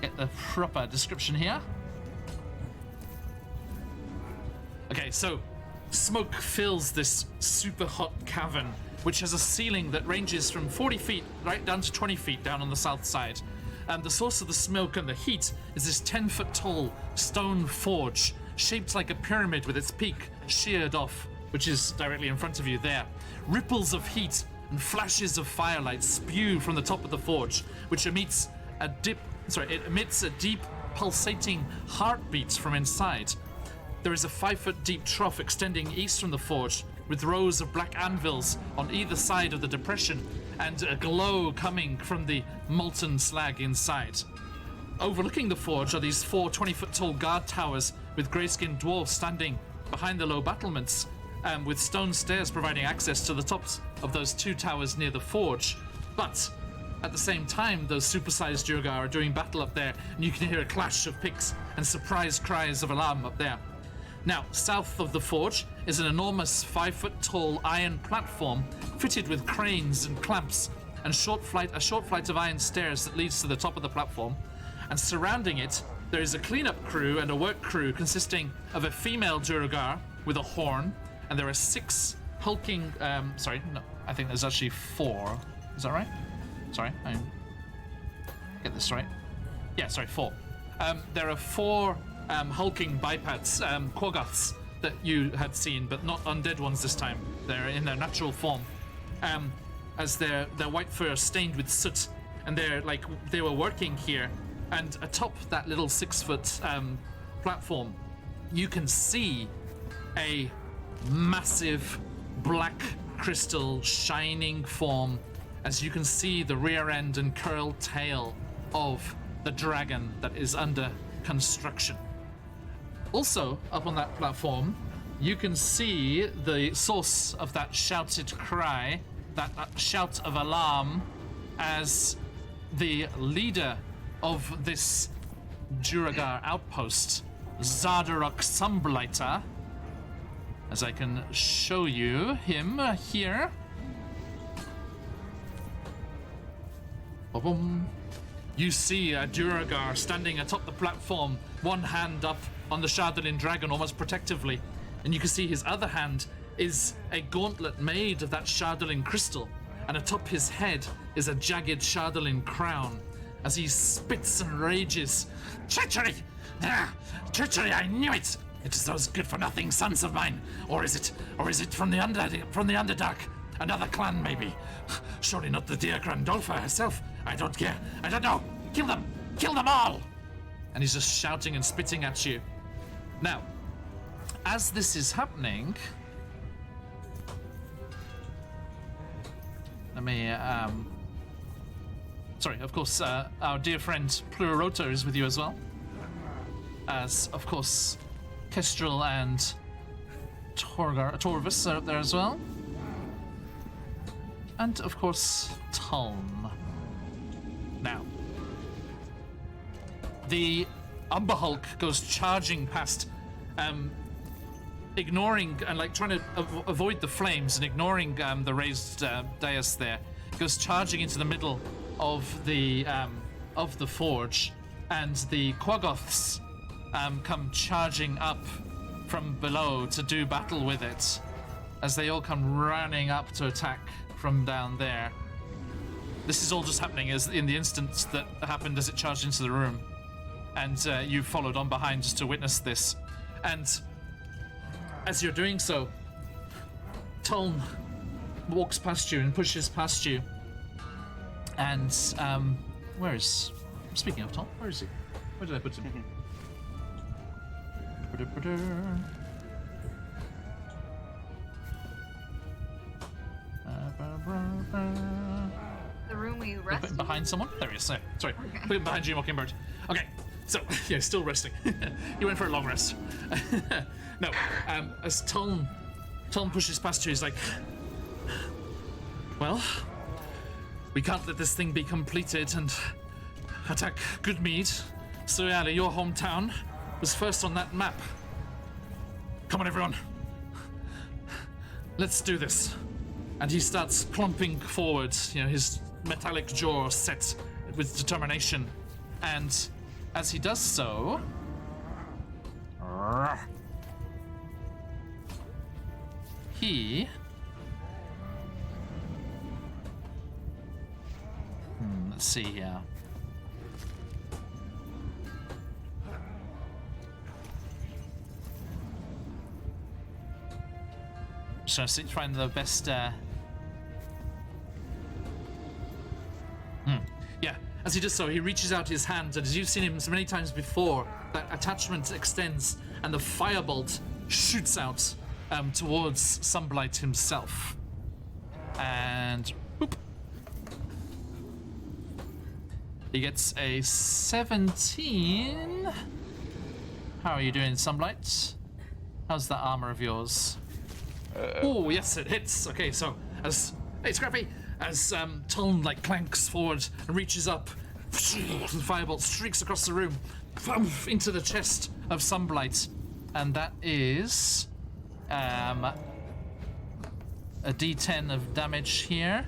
Get the proper description here. Okay, so smoke fills this super hot cavern, which has a ceiling that ranges from 40 feet right down to 20 feet down on the south side. And the source of the smoke and the heat is this 10-foot tall stone forge, shaped like a pyramid with its peak sheared off, which is directly in front of you there. Ripples of heat and flashes of firelight spew from the top of the forge, which emits a deep pulsating heartbeat from inside. There is a 5-foot deep trough extending east from the forge, with rows of black anvils on either side of the depression, and a glow coming from the molten slag inside. Overlooking the forge are these 4 20-foot tall guard towers with grey-skinned dwarves standing behind the low battlements, with stone stairs providing access to the tops of those 2 towers near the forge. But at the same time, those supersized Juragar are doing battle up there, and you can hear a clash of picks and surprised cries of alarm up there. Now, south of the forge is an enormous 5-foot tall iron platform fitted with cranes and clamps, and a short flight of iron stairs that leads to the top of the platform. And surrounding it, there is a cleanup crew and a work crew consisting of a female Juragar with a horn, and there are 6 hulking. I think there's actually 4. Is that right? Sorry, I get this right. Yeah, sorry, 4. There are 4 hulking bipeds, Quaggoths, that you had seen, but not undead ones this time. They're in their natural form, as their white fur stained with soot, and they were working here. And atop that little 6-foot platform, you can see a massive black crystal shining form, as you can see the rear end and curled tail of the dragon that is under construction. Also, up on that platform, you can see the source of that shouted cry, that shout of alarm, as the leader of this Juragar outpost, Zardarok Sunblighter, as I can show you him here. Ba-boom. You see a Juragar standing atop the platform, one hand up on the Shardolin dragon almost protectively, and you can see his other hand is a gauntlet made of that Shardolin crystal, and atop his head is a jagged Shardolin crown, as he spits and rages. Treachery! Ah, treachery, I knew it! It is those good-for-nothing sons of mine. Or is it from the Underdark? Another clan, maybe. Surely not the dear Grandolpha herself. I don't care. I don't know. Kill them! Kill them all! And he's just shouting and spitting at you. Now, as this is happening, let me, sorry, of course, our dear friend Plurota is with you as well. As, of course, Kestrel and Torvus are out there as well. And, of course, Tulm. Now, the Umber Hulk goes charging past, ignoring and like trying to avoid the flames and ignoring the raised dais there. Goes charging into the middle of the forge, and the Quaggoths come charging up from below to do battle with it, as they all come running up to attack from down there. This is all just happening as in the instant that happened as it charged into the room, and you followed on behind just to witness this. And as you're doing so, Tulm walks past you and pushes past you. And speaking of Tulm, where is he? Where did I put him? The room we rested. Behind someone? There he is. Sorry. Okay. Put him behind you, Mockingbird. Okay. So, yeah, still resting. You went for a long rest. No, as Tulm pushes past you, he's like, well, we can't let this thing be completed and attack Goodmead. So, yeah, your hometown was first on that map. Come on, everyone. Let's do this. And he starts clumping forward, you know, his metallic jaw set with determination. And as he does so, he let's see here. So find the best yeah, as he does so, he reaches out his hand, and as you've seen him so many times before, that attachment extends and the firebolt shoots out towards Sunblight himself. And whoop. He gets a 17. How are you doing, Sunblight? How's that armor of yours? Oh, yes, it hits. Okay, so as hey, Scrappy, as Tulm like clanks forward and reaches up, the firebolt streaks across the room into the chest of Sunblight, and that is a D10 of damage here,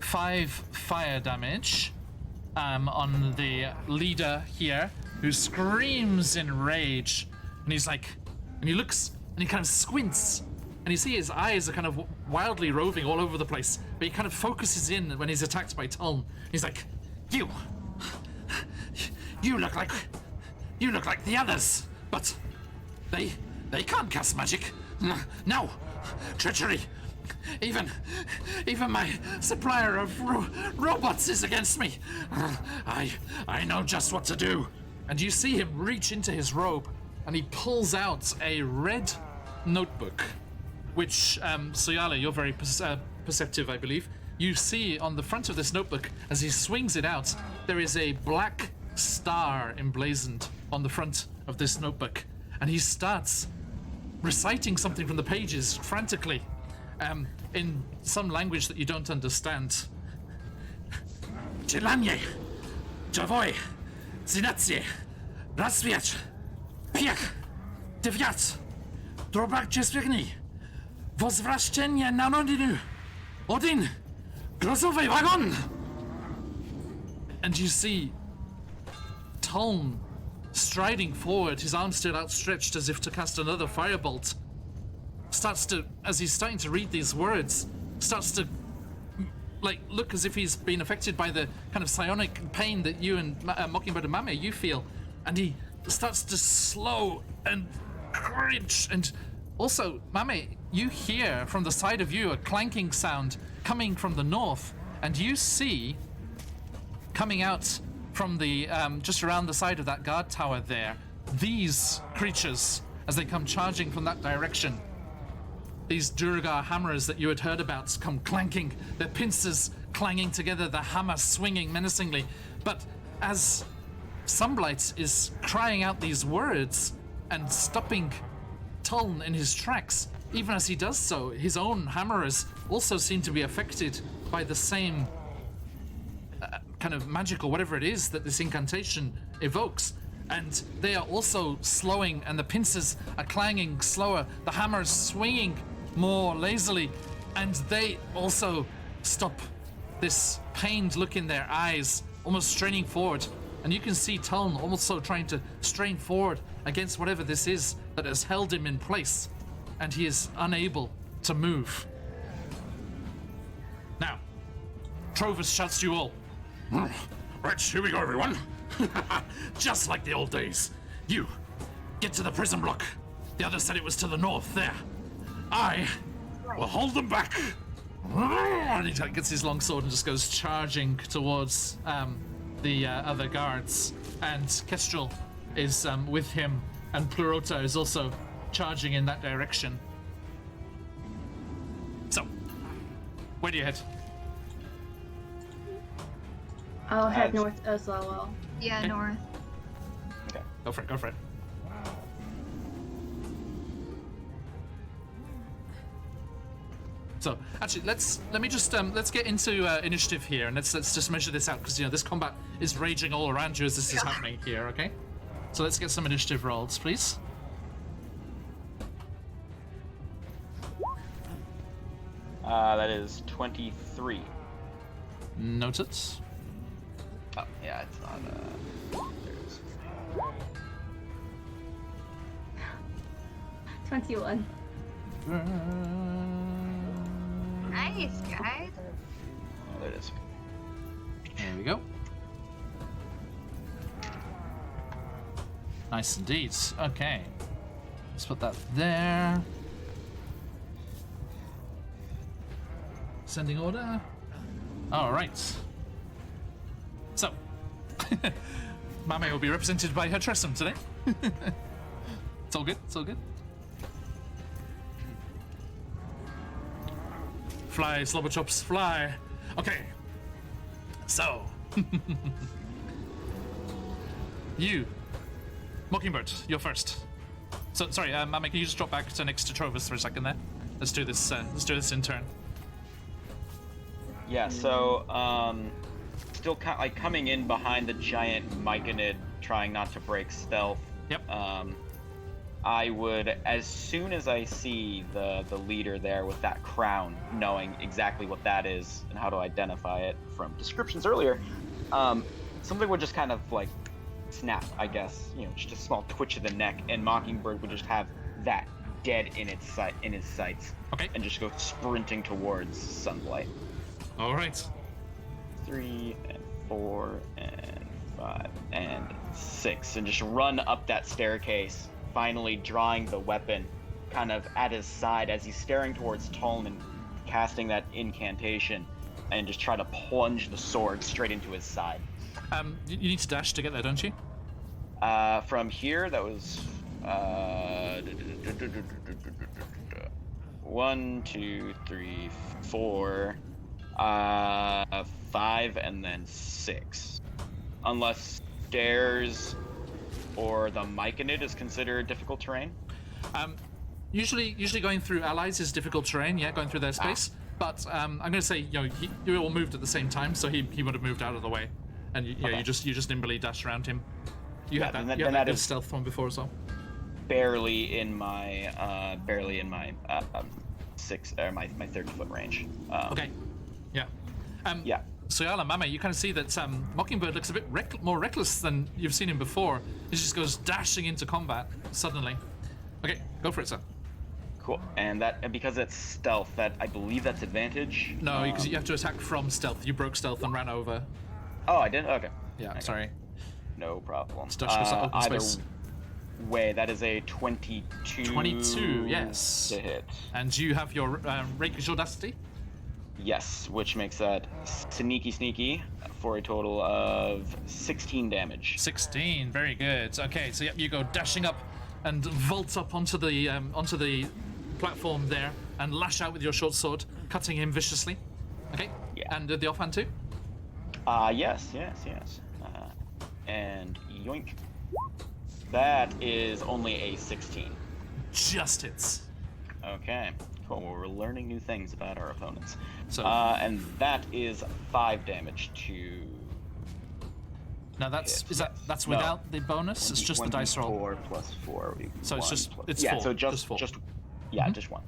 5 fire damage on the leader here, who screams in rage, and he's like, and he looks and he kind of squints. And you see his eyes are kind of wildly roving all over the place, but he kind of focuses in when he's attacked by Tulm. He's like, you look like the others, but they can't cast magic. No, treachery. Even my supplier of robots is against me. I know just what to do. And you see him reach into his robe, and he pulls out a red notebook. Which, Soyala, you're very perceptive, I believe. You see on the front of this notebook, as he swings it out, there is a black star emblazoned on the front of this notebook. And he starts reciting something from the pages frantically, in some language that you don't understand. Jelanie, Javoy, Zinatsie, Rasviach, Piach, Deviat, Drobak Jespigni. Возвращение на родину. Один. Грузовый вагон. And you see Tulm striding forward, his arms still outstretched as if to cast another firebolt. As he's starting to read these words, starts to like look as if he's been affected by the kind of psionic pain that you and Mockingbird and Mame you feel, and he starts to slow and cringe. And also, Mame, you hear from the side of you a clanking sound coming from the north, and you see coming out from the just around the side of that guard tower there, these creatures as they come charging from that direction. These Durgar hammerers that you had heard about come clanking, their pincers clanging together, the hammer swinging menacingly. But as Sunblight is crying out these words and stopping Tuln in his tracks, even as he does so, his own hammerers also seem to be affected by the same kind of magic or whatever it is that this incantation evokes. And they are also slowing, and the pincers are clanging slower, the hammers swinging more lazily, and they also stop, this pained look in their eyes, almost straining forward. And you can see Tuln also trying to strain forward against whatever this is that has held him in place, and he is unable to move. Now, Trovus shouts to you all. Right, here we go, everyone. Just like the old days. You, get to the prison block. The others said it was to the north, there. I will hold them back. And he gets his long sword and just goes charging towards the other guards. And Kestrel is with him, and Plurota is also charging in that direction. So, where do you head? I'll head north as well. Yeah, Okay. north. Okay. Go for it, go for it. So actually, let me just let's get into initiative here, and let's just measure this out, because this combat is raging all around you as this is happening here. Okay, so let's get some initiative rolls, please. That is 23. Noted. Oh, yeah, it's not. There's 21. Nice, guys. Oh, there it is. There we go. Nice indeed. Okay, let's put that there. Sending order. All right. So, Mame will be represented by her Tressum today. It's all good. It's all good. Fly, slobberchops, fly. Okay. So, you, Mockingbird, you're first. So, sorry, Mame, can you just drop back to next to Trovus for a second there? Let's do this. Let's do this in turn. Yeah, so, still like coming in behind the giant Myconid, trying not to break stealth. Yep. I would, as soon as I see the leader there with that crown, knowing exactly what that is and how to identify it from descriptions earlier, something would just kind of like snap, I guess. Just a small twitch of the neck, and Mockingbird would just have that dead in his sights. Okay. And just go sprinting towards Sunblight. All right. 3 and 4 and 5 and 6, and just run up that staircase, finally drawing the weapon kind of at his side as he's staring towards Tuln and casting that incantation, and just try to plunge the sword straight into his side. You need to dash to get there, don't you? From here, that was 1, 2, 3, 4, 5, and then 6. Unless stairs or the Myconid is considered difficult terrain. Usually going through allies is difficult terrain. Yeah, going through their space. But I'm going to say, you all moved at the same time, so he would have moved out of the way, and you just nimbly dashed around him. You had that good stealth one before as well. Barely in my 30-foot range. Okay. Yeah. Yeah. So Yala, Mame, you kind of see that Mockingbird looks a bit more reckless than you've seen him before. He just goes dashing into combat suddenly. Okay, go for it, sir. Cool. And because it's stealth, I believe that's advantage. No, because you have to attack from stealth. You broke stealth and ran over. Oh, I didn't. Okay. Yeah, Okay. sorry. No problem. Touch was open Either space. way, that is a 22. 22, yes. To hit. And you have your Rakish Audacity? Yes, which makes that sneaky for a total of 16 damage. 16, very good. Okay, so yep, you go dashing up and vault up onto the platform there and lash out with your short sword, cutting him viciously. Okay, Yeah. and the offhand too? Yes. And yoink. That is only a 16. Just hits. Okay. Cool. Well, we're learning new things about our opponents. So And that is 5 damage to. now that's hit. that's No. without the bonus. It's just the dice roll. 4 plus 4. So it's just it's yeah. 4. So just just 4. yeah, just 1.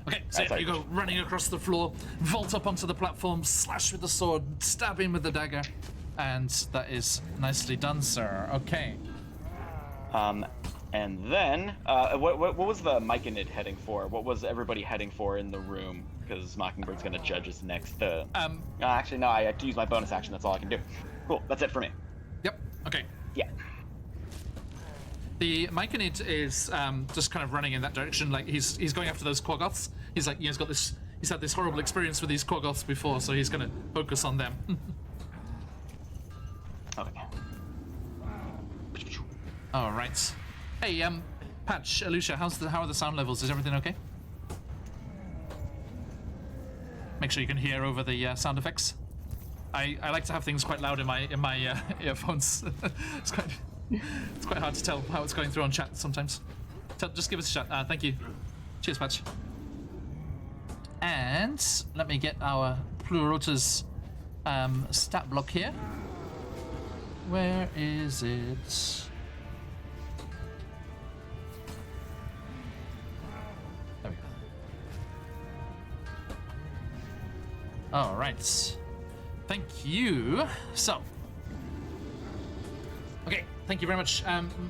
Okay, so Sorry. you go running across the floor, vault up onto the platform, slash with the sword, stab him with the dagger, and that is nicely done, sir. Okay. And then, what was the Myconid heading for? What was everybody heading for in the room? Because Mockingbird's gonna judge us next. Actually, no, I have to use my bonus action. That's all I can do. Cool, that's it for me. Yep. Okay. Yeah. The Myconid is just kind of running in that direction, like he's going after those Quaggoths. He's like, he's had this horrible experience with these Quaggoths before, so he's gonna focus on them. Okay. All right. Hey, Patch, Alicia, how are the sound levels? Is everything okay? Make sure you can hear over the sound effects. I like to have things quite loud in my earphones. It's quite hard to tell how it's going through on chat sometimes. Just give us a shout. Thank you. Cheers, Patch. And let me get our Pleurota's stat block here. Where is it? There we go. All right. Thank you. So. Okay, thank you very much.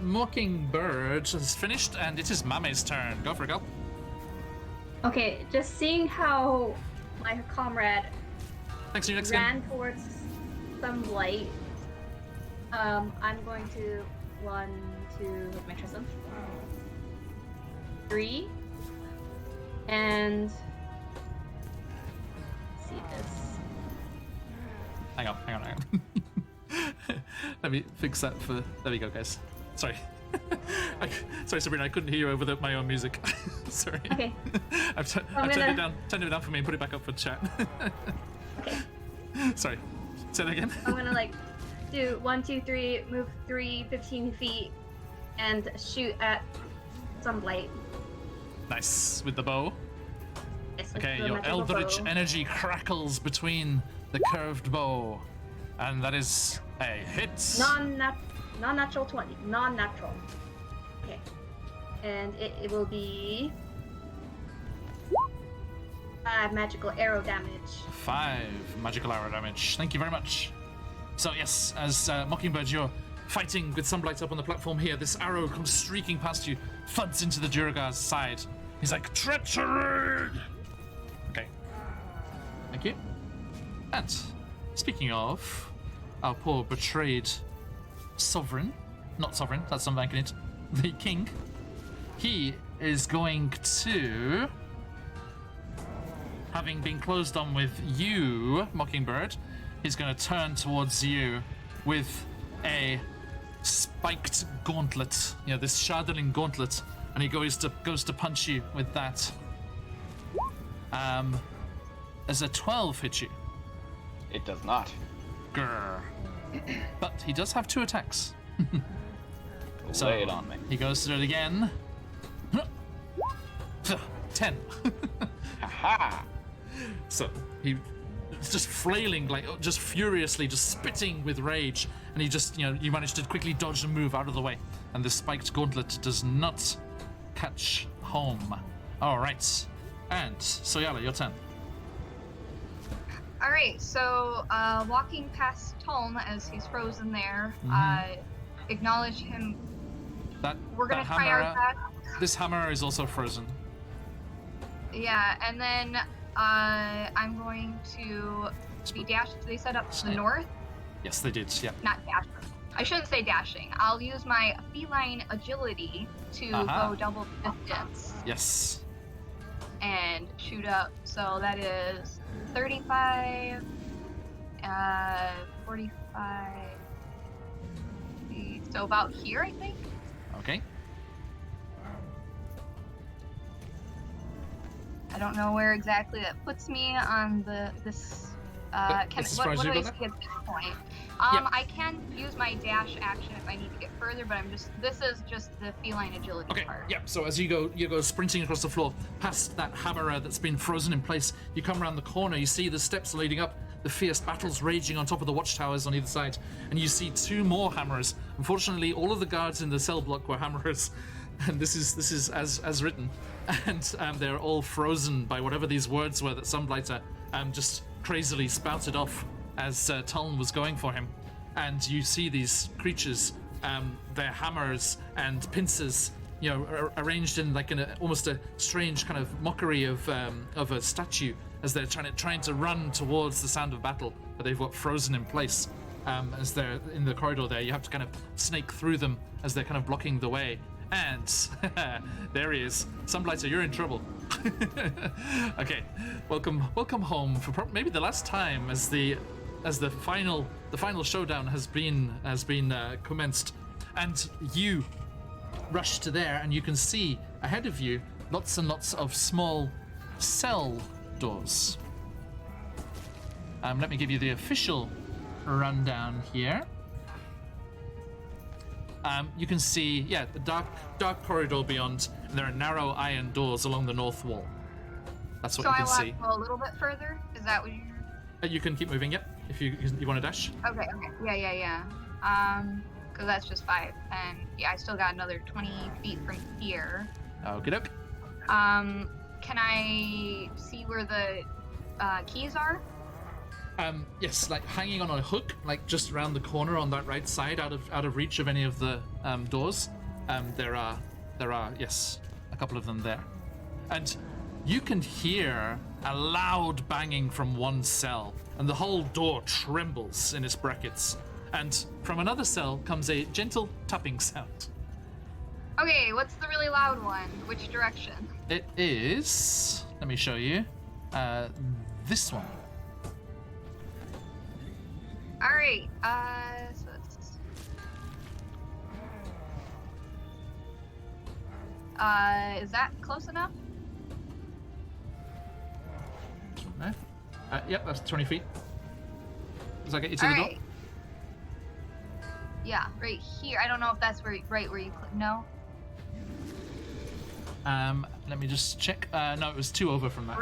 Mockingbird has finished, and it is Mame's turn. Go for it, go. Okay, just seeing how my comrade Thanks for your next game. ran towards some light, I'm going to 1, 2, make sure some 3, and see this. Hang on. Let me fix that for. There we go, guys. Sorry. Sorry, Sabrina, I couldn't hear you over my own music. Sorry. Okay. I've turned it down. Turned it down for me and put it back up for chat. Okay. Sorry. Say that again. I'm gonna do 1, 2, 3, move 15 feet, and shoot at some light. Nice with the bow. Yes, with Okay, the your magical eldritch bow. energy crackles between the curved bow, and that is a hit. Non-natural 20. Non-natural. Okay. And it will be 5 magical arrow damage. 5 magical arrow damage. Thank you very much. So yes, as Mockingbird, you're fighting with Sunblight up on the platform here. This arrow comes streaking past you, thuds into the Duragar's side. He's like, treachery! Okay. Thank you. And speaking of our poor betrayed sovereign, not sovereign, that's not making it, the king, he is going to, having been closed on with you, Mockingbird, he's going to turn towards you with a spiked gauntlet, this Shardling gauntlet, and he goes to punch you with that. As a 12 hit you? It does not. Grr. But he does have 2 attacks. So Lay it on me. he goes to it again. 10. Ha! So he's just flailing, just furiously, just spitting with rage, and he just, you manage to quickly dodge and move out of the way, and the spiked gauntlet does not catch home. All right, and Soyala, your turn. All right, so walking past Tolm as he's frozen there, acknowledge him. We're gonna try our best. This hammer is also frozen. Yeah, and then I'm going to be dashed. They set up to the north. Yes, they did. Yeah. Not dash. I shouldn't say dashing. I'll use my feline agility to go double the distance Yes. and shoot up. So that is 35, 45. So about here, I think. Okay. I don't know where exactly that puts me on this. That's as far as What you do I go see at this point? Yep. I can use my dash action if I need to get further, but this is just the feline agility Okay. part. Yeah. So as you go sprinting across the floor, past that hammerer that's been frozen in place, you come around the corner. You see the steps leading up. The fierce battles raging on top of the watchtowers on either side, and you see two more hammerers. Unfortunately, all of the guards in the cell block were hammerers, and this is as written, and they're all frozen by whatever these words were that Sunblighter just crazily spouted off as Tuln was going for him. And you see these creatures, their hammers and pincers, arranged in like almost a strange kind of mockery of a statue, as they're trying to run towards the sound of battle, but they've got frozen in place. As they're in the corridor there, you have to kind of snake through them as they're kind of blocking the way. And there he is. Sunblighter, you're in trouble. Okay, welcome home for maybe the last time, as the final showdown has been commenced, and you rush to there, and you can see ahead of you lots and lots of small cell doors. Let me give you the official rundown here. You can see, the dark corridor beyond, and there are narrow iron doors along the north wall. That's what you can see. So I want to go a little bit further? Is that what you're... You can keep moving, yep, if you want to dash. Okay. Yeah. Because that's just 5. And yeah, I still got another 20 feet from here. Okey-doke. Can I see where the keys are? Yes, like hanging on a hook, like just around the corner on that right side, out of reach of any of the doors. There are yes, a couple of them there, and you can hear a loud banging from one cell, and the whole door trembles in its brackets. And from another cell comes a gentle tapping sound. Okay, what's the really loud one? Which direction? It is. Let me show you. This one. All right. So it's... is that close enough? There. Yep, that's 20 feet. Does that get you to All the right. Yeah, right here. I don't know if that's right where you click. No. Let me just check. No, it was 2 over from that.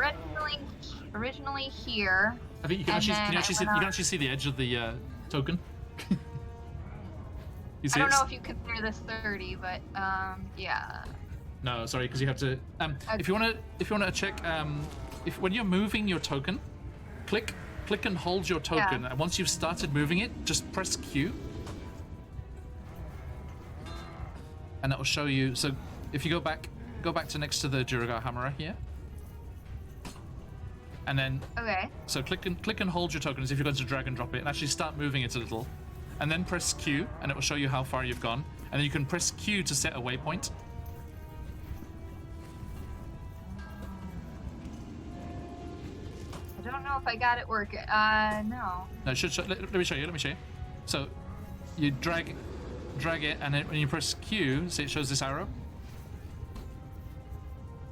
Originally here. I think you can actually see the edge of the token. You see I don't it? know if you consider this 30, but yeah. No, sorry, because you have to. If you want to check, if when you're moving your token, click and hold your token, and once you've started moving it, just press Q, and that will show you. So if you go back to next to the Duragar Hammerer here. And then, so click and hold your token as if you're going to drag and drop it, and actually start moving it a little, and then press Q, and it will show you how far you've gone, and then you can press Q to set a waypoint. I don't know if I got it working. No. No, it should show, let me show you. So you drag it, and then when you press Q, see it shows this arrow.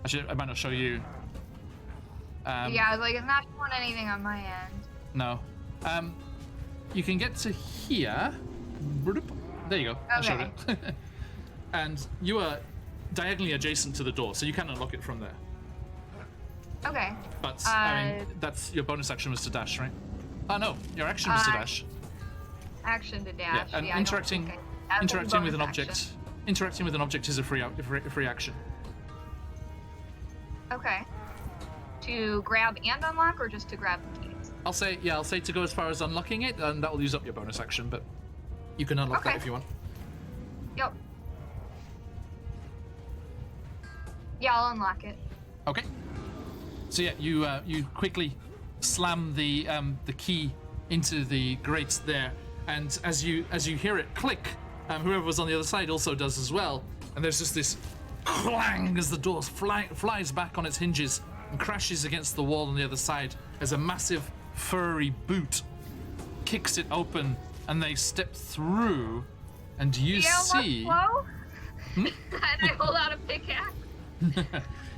Actually, I might not show you. Yeah, I was like, it's not showing anything on my end. No. You can get to here. There you go. I showed it. And you are diagonally adjacent to the door, so you can unlock it from there. Okay. But I mean, that's your bonus action was to dash, right? Oh no, your action was to dash. Action to dash. Yeah, and I interacting with an action. object. Interacting with an object is a free action. Okay. To grab and unlock, or just to grab the keys? I'll say to go as far as unlocking it, and that will use up your bonus action, but you can unlock that if you want. Yep. Yeah, I'll unlock it. Okay. So yeah, you quickly slam the key into the grate there, and as you hear it click, whoever was on the other side also does as well, and there's just this clang as the door flies back on its hinges and crashes against the wall on the other side as a massive furry boot kicks it open, and they step through, and you see. And I hold out a pickaxe.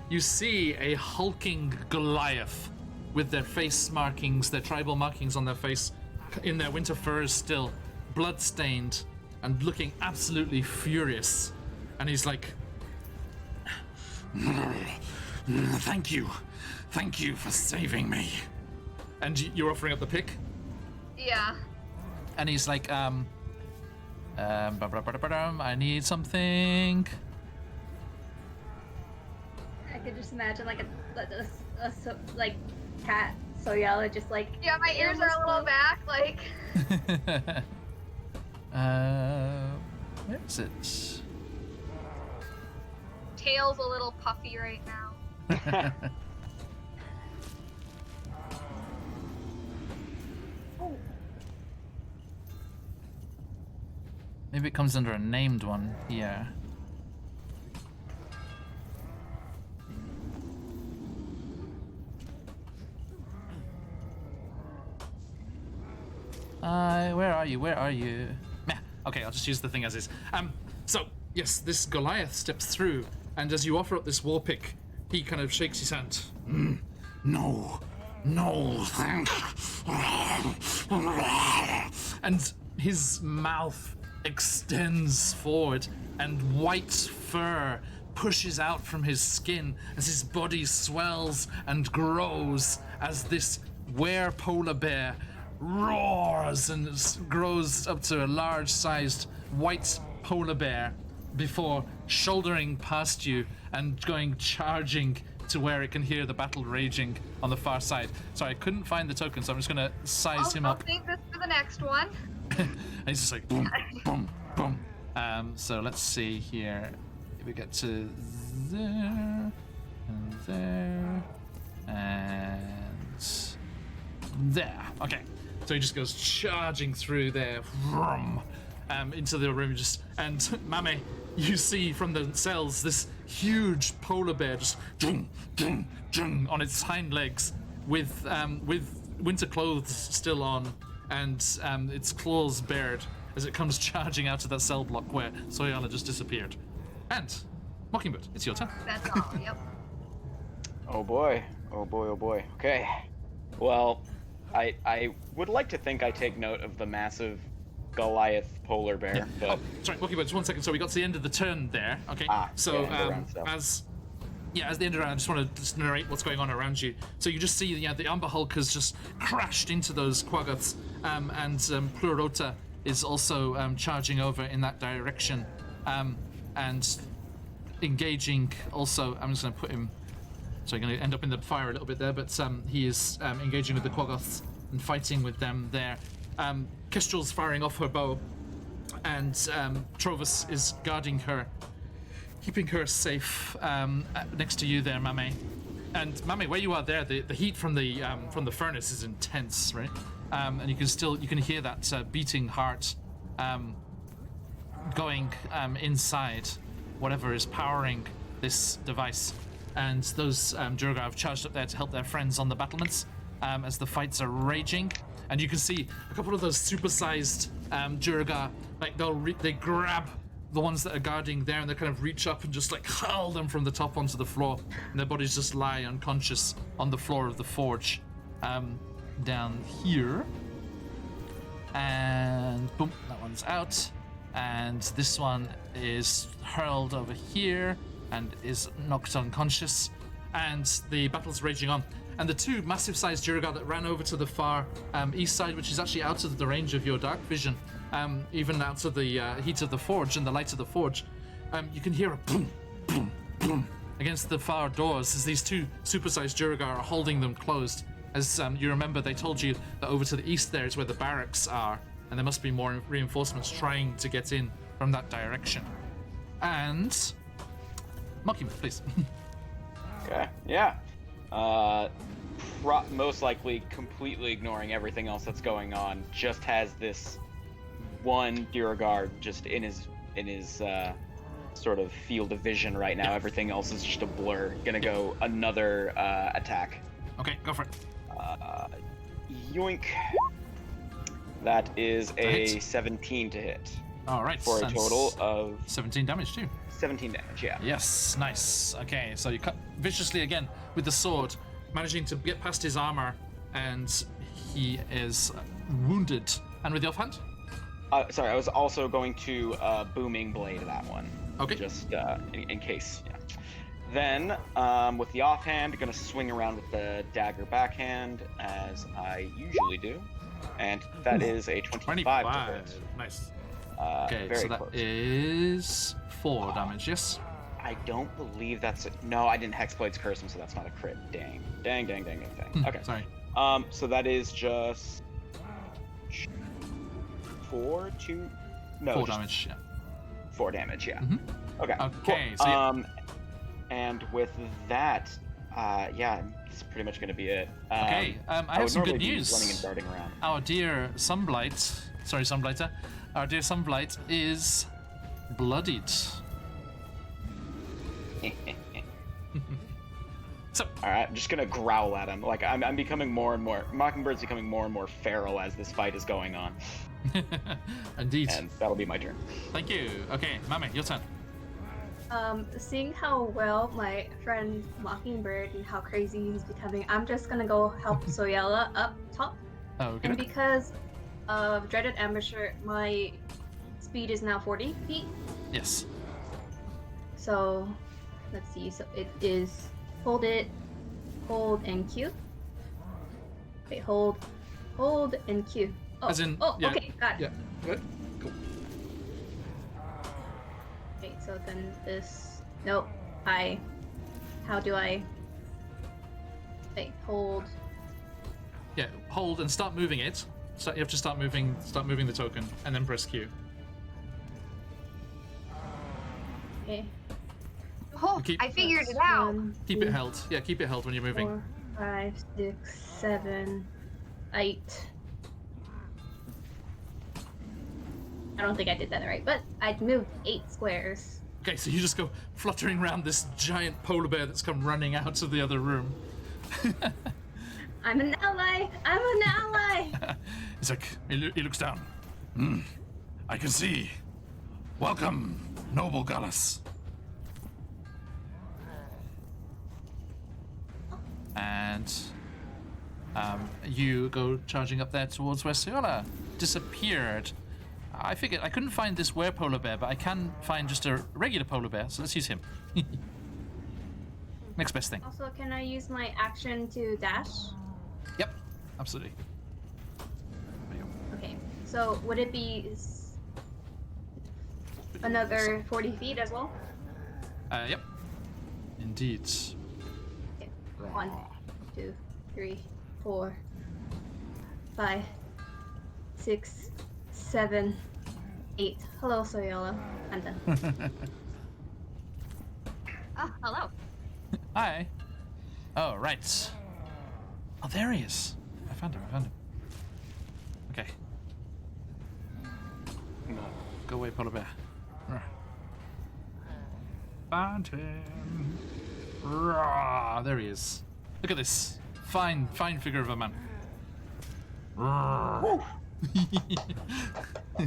You see a hulking Goliath with their face markings, their tribal markings on their face, in their winter furs still, blood-stained, and looking absolutely furious. And he's like, Thank you. Thank you for saving me. and you're offering up the pick? Yeah. And he's like, I need something. I could just imagine like a like cat Soyala just like. Yeah, my ears are a little back, like. Where is it? Tail's a little puffy right now. Maybe it comes under a named one here. Where are you? Where are you? Meh. Okay, I'll just use the thing as is. So, yes, this Goliath steps through, and as you offer up this war pick, he kind of shakes his hand. No, thank. And his mouth extends forward, and white fur pushes out from his skin as his body swells and grows as this were polar bear roars and grows up to a large-sized white polar bear before shouldering past you and going charging to where it can hear the battle raging on the far side. Sorry, I couldn't find the token, so I'm just gonna size him I'll up. save this for the next one. And he's just like boom, boom, boom. So let's see here. If we get to there and there and there. Okay. So he just goes charging through there, vroom, into the room. And Mame, you see from the cells this huge polar bear just on its hind legs with winter clothes still on and its claws bared as it comes charging out of that cell block where Soyala just disappeared. And Mockingbird, it's your turn. That's all, yep. Oh boy. Okay. Well, I would like to think I take note of the massive Goliath polar bear, but... Oh, sorry, Mockingbird, just 1 second. So we got to the end of the turn there, okay? So, as the end of the round, I just want to narrate what's going on around you. So you just see, the Amber Hulk has just crashed into those Quaggoths, and Plurota is also charging over in that direction, and engaging also. I'm just going to put him. So I'm going to end up in the fire a little bit there, but he is engaging with the Quaggoths and fighting with them there. Kestrel's firing off her bow, and Trovus is guarding her, keeping her safe next to you there, Mame. And Mame, where you are there, the heat from the furnace is intense, right? And you can hear that beating heart going inside whatever is powering this device. And those Durgar have charged up there to help their friends on the battlements as the fights are raging. And you can see a couple of those supersized Durgar, like they grab the ones that are guarding there, and they kind of reach up and just like hurl them from the top onto the floor, and their bodies just lie unconscious on the floor of the forge down here. And boom, that one's out. And this one is hurled over here and is knocked unconscious. And the battle's raging on. And the two massive-sized Durgar that ran over to the far east side, which is actually out of the range of your dark vision, even out of the heat of the forge and the light of the forge, you can hear a boom, boom, boom against the far doors as these two supersized Durgar are holding them closed. As you remember, they told you that over to the east there is where the barracks are, and there must be more reinforcements trying to get in from that direction. And Mockingbird, please. Okay, yeah. most likely completely ignoring everything else that's going on, just has this one Duragard just in his sort of field of vision right now. Everything else is just a blur. Gonna go another attack. Okay, go for it. Yoink. That is a hit. 17 to hit. All right. For a that's total of 17 damage too. 17 damage, yeah. Yes, nice. Okay, so you cut viciously again with the sword, managing to get past his armor, and he is wounded. And with the offhand? Sorry, I was also going to booming blade that one. Okay. Just in case. Yeah. Then, with the offhand, gonna swing around with the dagger backhand as I usually do, and that is a 25 to hit. Nice. Okay, very so that close. is 4 damage. Yes. I don't believe that's it. No, I didn't Hexblade's curse him, so that's not a crit. Dang. Okay. Sorry. So that is just 4 4 damage. Yeah. 4 damage. Yeah. Mhm. Okay. Okay. Cool. So and with that, yeah, it's pretty much gonna be it. okay. I have some good news. Running and darting around. Our dear Sunblight, sorry, Sunblighter, our dear Sunblight is bloodied. So, All right, I'm just gonna growl at him. Like I'm becoming more and more. Mockingbird's becoming more and more feral as this fight is going on, indeed. and that'll be my turn. Thank you. Okay, Mame, your turn. Seeing how well my friend Mockingbird and how crazy he's becoming, I'm just gonna go help Soyella up top. Okay. And because of Dreaded Ambusher, my speed is now 40 feet. Yes. So, let's see. So it is hold and Q. Wait, hold and Q. Oh, As in, oh, yeah, okay, got it. Yeah. Good. Cool. Wait, so then this. Nope. How do I? Wait, hold. Yeah. Hold and start moving it. So you have to start moving the token, and then press Q. Okay. Oh, keep- I figured it out. Keep it held. Yeah, keep it held when you're moving. 4, 5, 6, 7, 8. I don't think I did that right, but I moved 8 squares. Okay, so you just go fluttering around this giant polar bear that's come running out of the other room. I'm an ally! I'm an ally! It's like, he looks down. I can see. Welcome, noble Gallus. And you go charging up there towards where Siola disappeared. I figured I couldn't find this were-polar bear, but I can find just a regular polar bear, so let's use him. Next best thing. Also, can I use my action to dash? Yep, absolutely. Okay, so would it be another 40 feet as well? Yep. Indeed. Okay. 1, 2, 3, 4, 5, 6, 7, 8. Hello, Soyola. I'm done. Oh, hello. Hi. Oh, right. Oh, there he is. I found him. Okay. Go away, polar bear. Found him. Rawr, there he is. Look at this. Fine figure of a man. Rawr.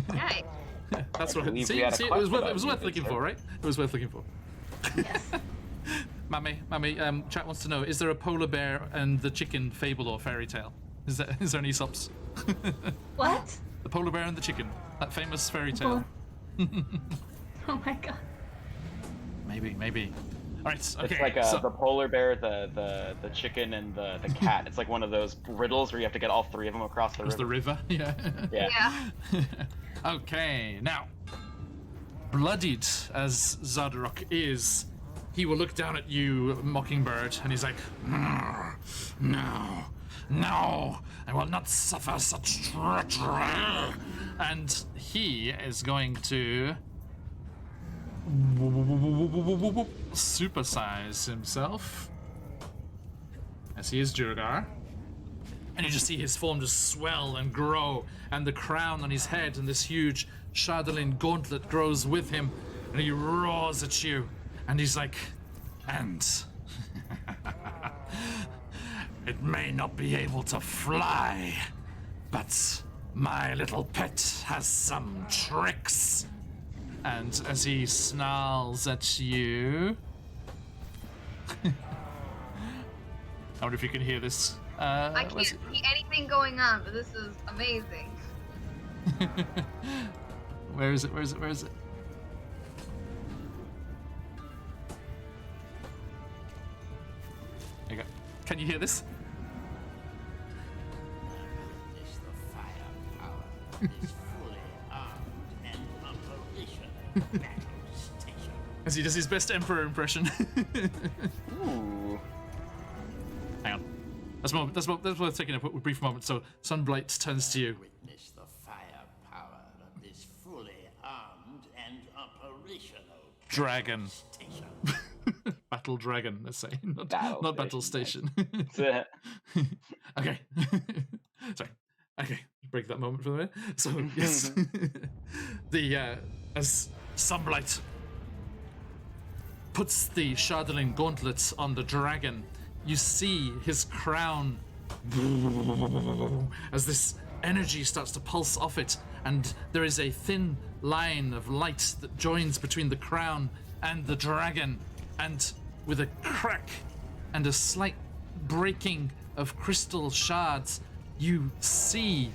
Nice. That's I what. believe See, we had a see, it quest was worth about you, looking sir. for, right? It was worth looking for. Yes. Mummy, chat wants to know: is there a polar bear and the chicken fable or fairy tale? Is there any Aesop's? What? The polar bear and the chicken, that famous fairy tale. Oh my god. Maybe. All right. Okay. It's like so, the polar bear, the chicken, and the cat. It's like one of those riddles where you have to get all 3 of them across the it was river. the river. Yeah. Yeah. Yeah. Okay. Now, bloodied as Zadorok is, he will look down at you, Mockingbird, and he's like, No, I will not suffer such treachery. and he is going to supersize himself. as he is Durgar. And you just see his form just swell and grow, and the crown on his head and this huge Shardolin gauntlet grows with him, and he roars at you, and he's like, and it may not be able to fly, but my little pet has some tricks. And as he snarls at you, I wonder if you can hear this. I can't see anything going on, but this is amazing. Where is it? Where is it? Where is it? There you go. Can you hear this? Is the firepower is fully armed and operational battle station. As he does his best Emperor impression. Ooh. Hang on. That's worth taking a brief moment. So Sunblight turns to you. Witness the firepower of this fully armed and operational Dragon. station. Battle Dragon, let's say. Not Battle Battle Station, Station. That's it. Okay. Sorry. Okay. Break that moment for a minute. So, yes. As Sunblight puts the Shardolin gauntlet on the dragon, you see his crown as this energy starts to pulse off it, and there is a thin line of light that joins between the crown and the dragon, and with a crack and a slight breaking of crystal shards, you see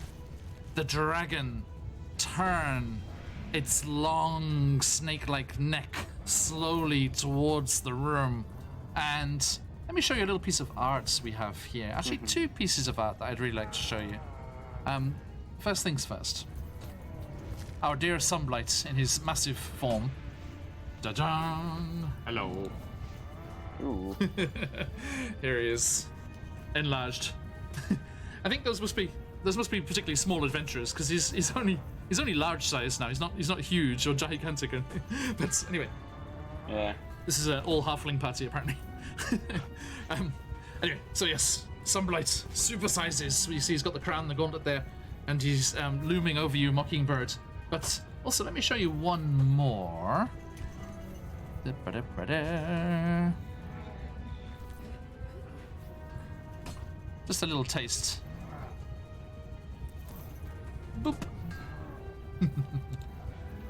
the dragon turn its long snake-like neck slowly towards the room. And let me show you a little piece of art we have here. Actually, two pieces of art that I'd really like to show you. First things first. Our dear Sunblight in his massive form. Da-dang! Hello. Ooh. Here he is, enlarged. I think those must be particularly small adventurers, because he's only large size now. He's not huge or gigantic. But anyway, Yeah. this is an all halfling party apparently. Anyway, so yes, Sunblight supersizes. You see he's got the crown, the gauntlet there, and he's looming over you, Mockingbird. But also, let me show you one more. Just a little taste. Boop.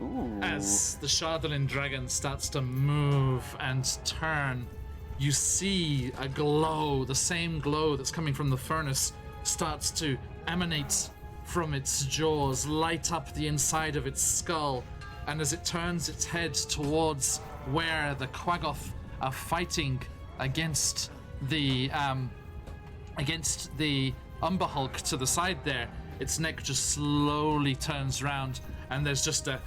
Ooh. As the Shardolin dragon starts to move and turn, you see a glow, the same glow that's coming from the furnace starts to emanate from its jaws, light up the inside of its skull, and as it turns its head towards where the Quaggoth are fighting against the Umber Hulk to the side there, its neck just slowly turns round, and there's just a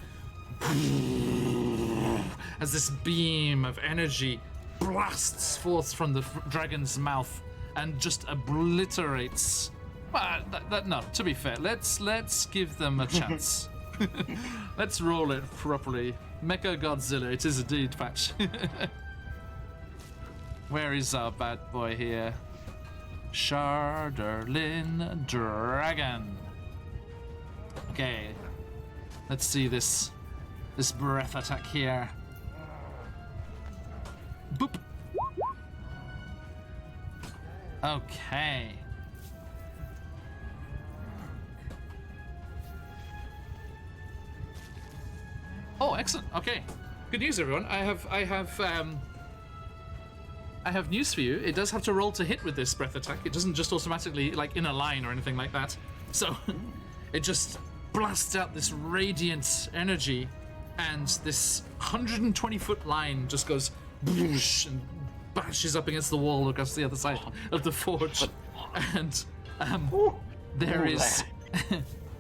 as this beam of energy blasts forth from the dragon's mouth and just obliterates. Well, no, to be fair, let's give them a chance. Let's roll it properly. Mecha Godzilla, it is indeed, Patch. Where is our bad boy here? Shardolin Dragon. Okay, let's see this breath attack here. Boop. Okay. Oh, excellent. Okay, good news, everyone. I have news for you. It does have to roll to hit with this breath attack. It doesn't just automatically, like, in a line or anything like that. So it just blasts out this radiant energy, and this 120-foot line just goes boosh and bashes up against the wall across the other side of the forge. And there is,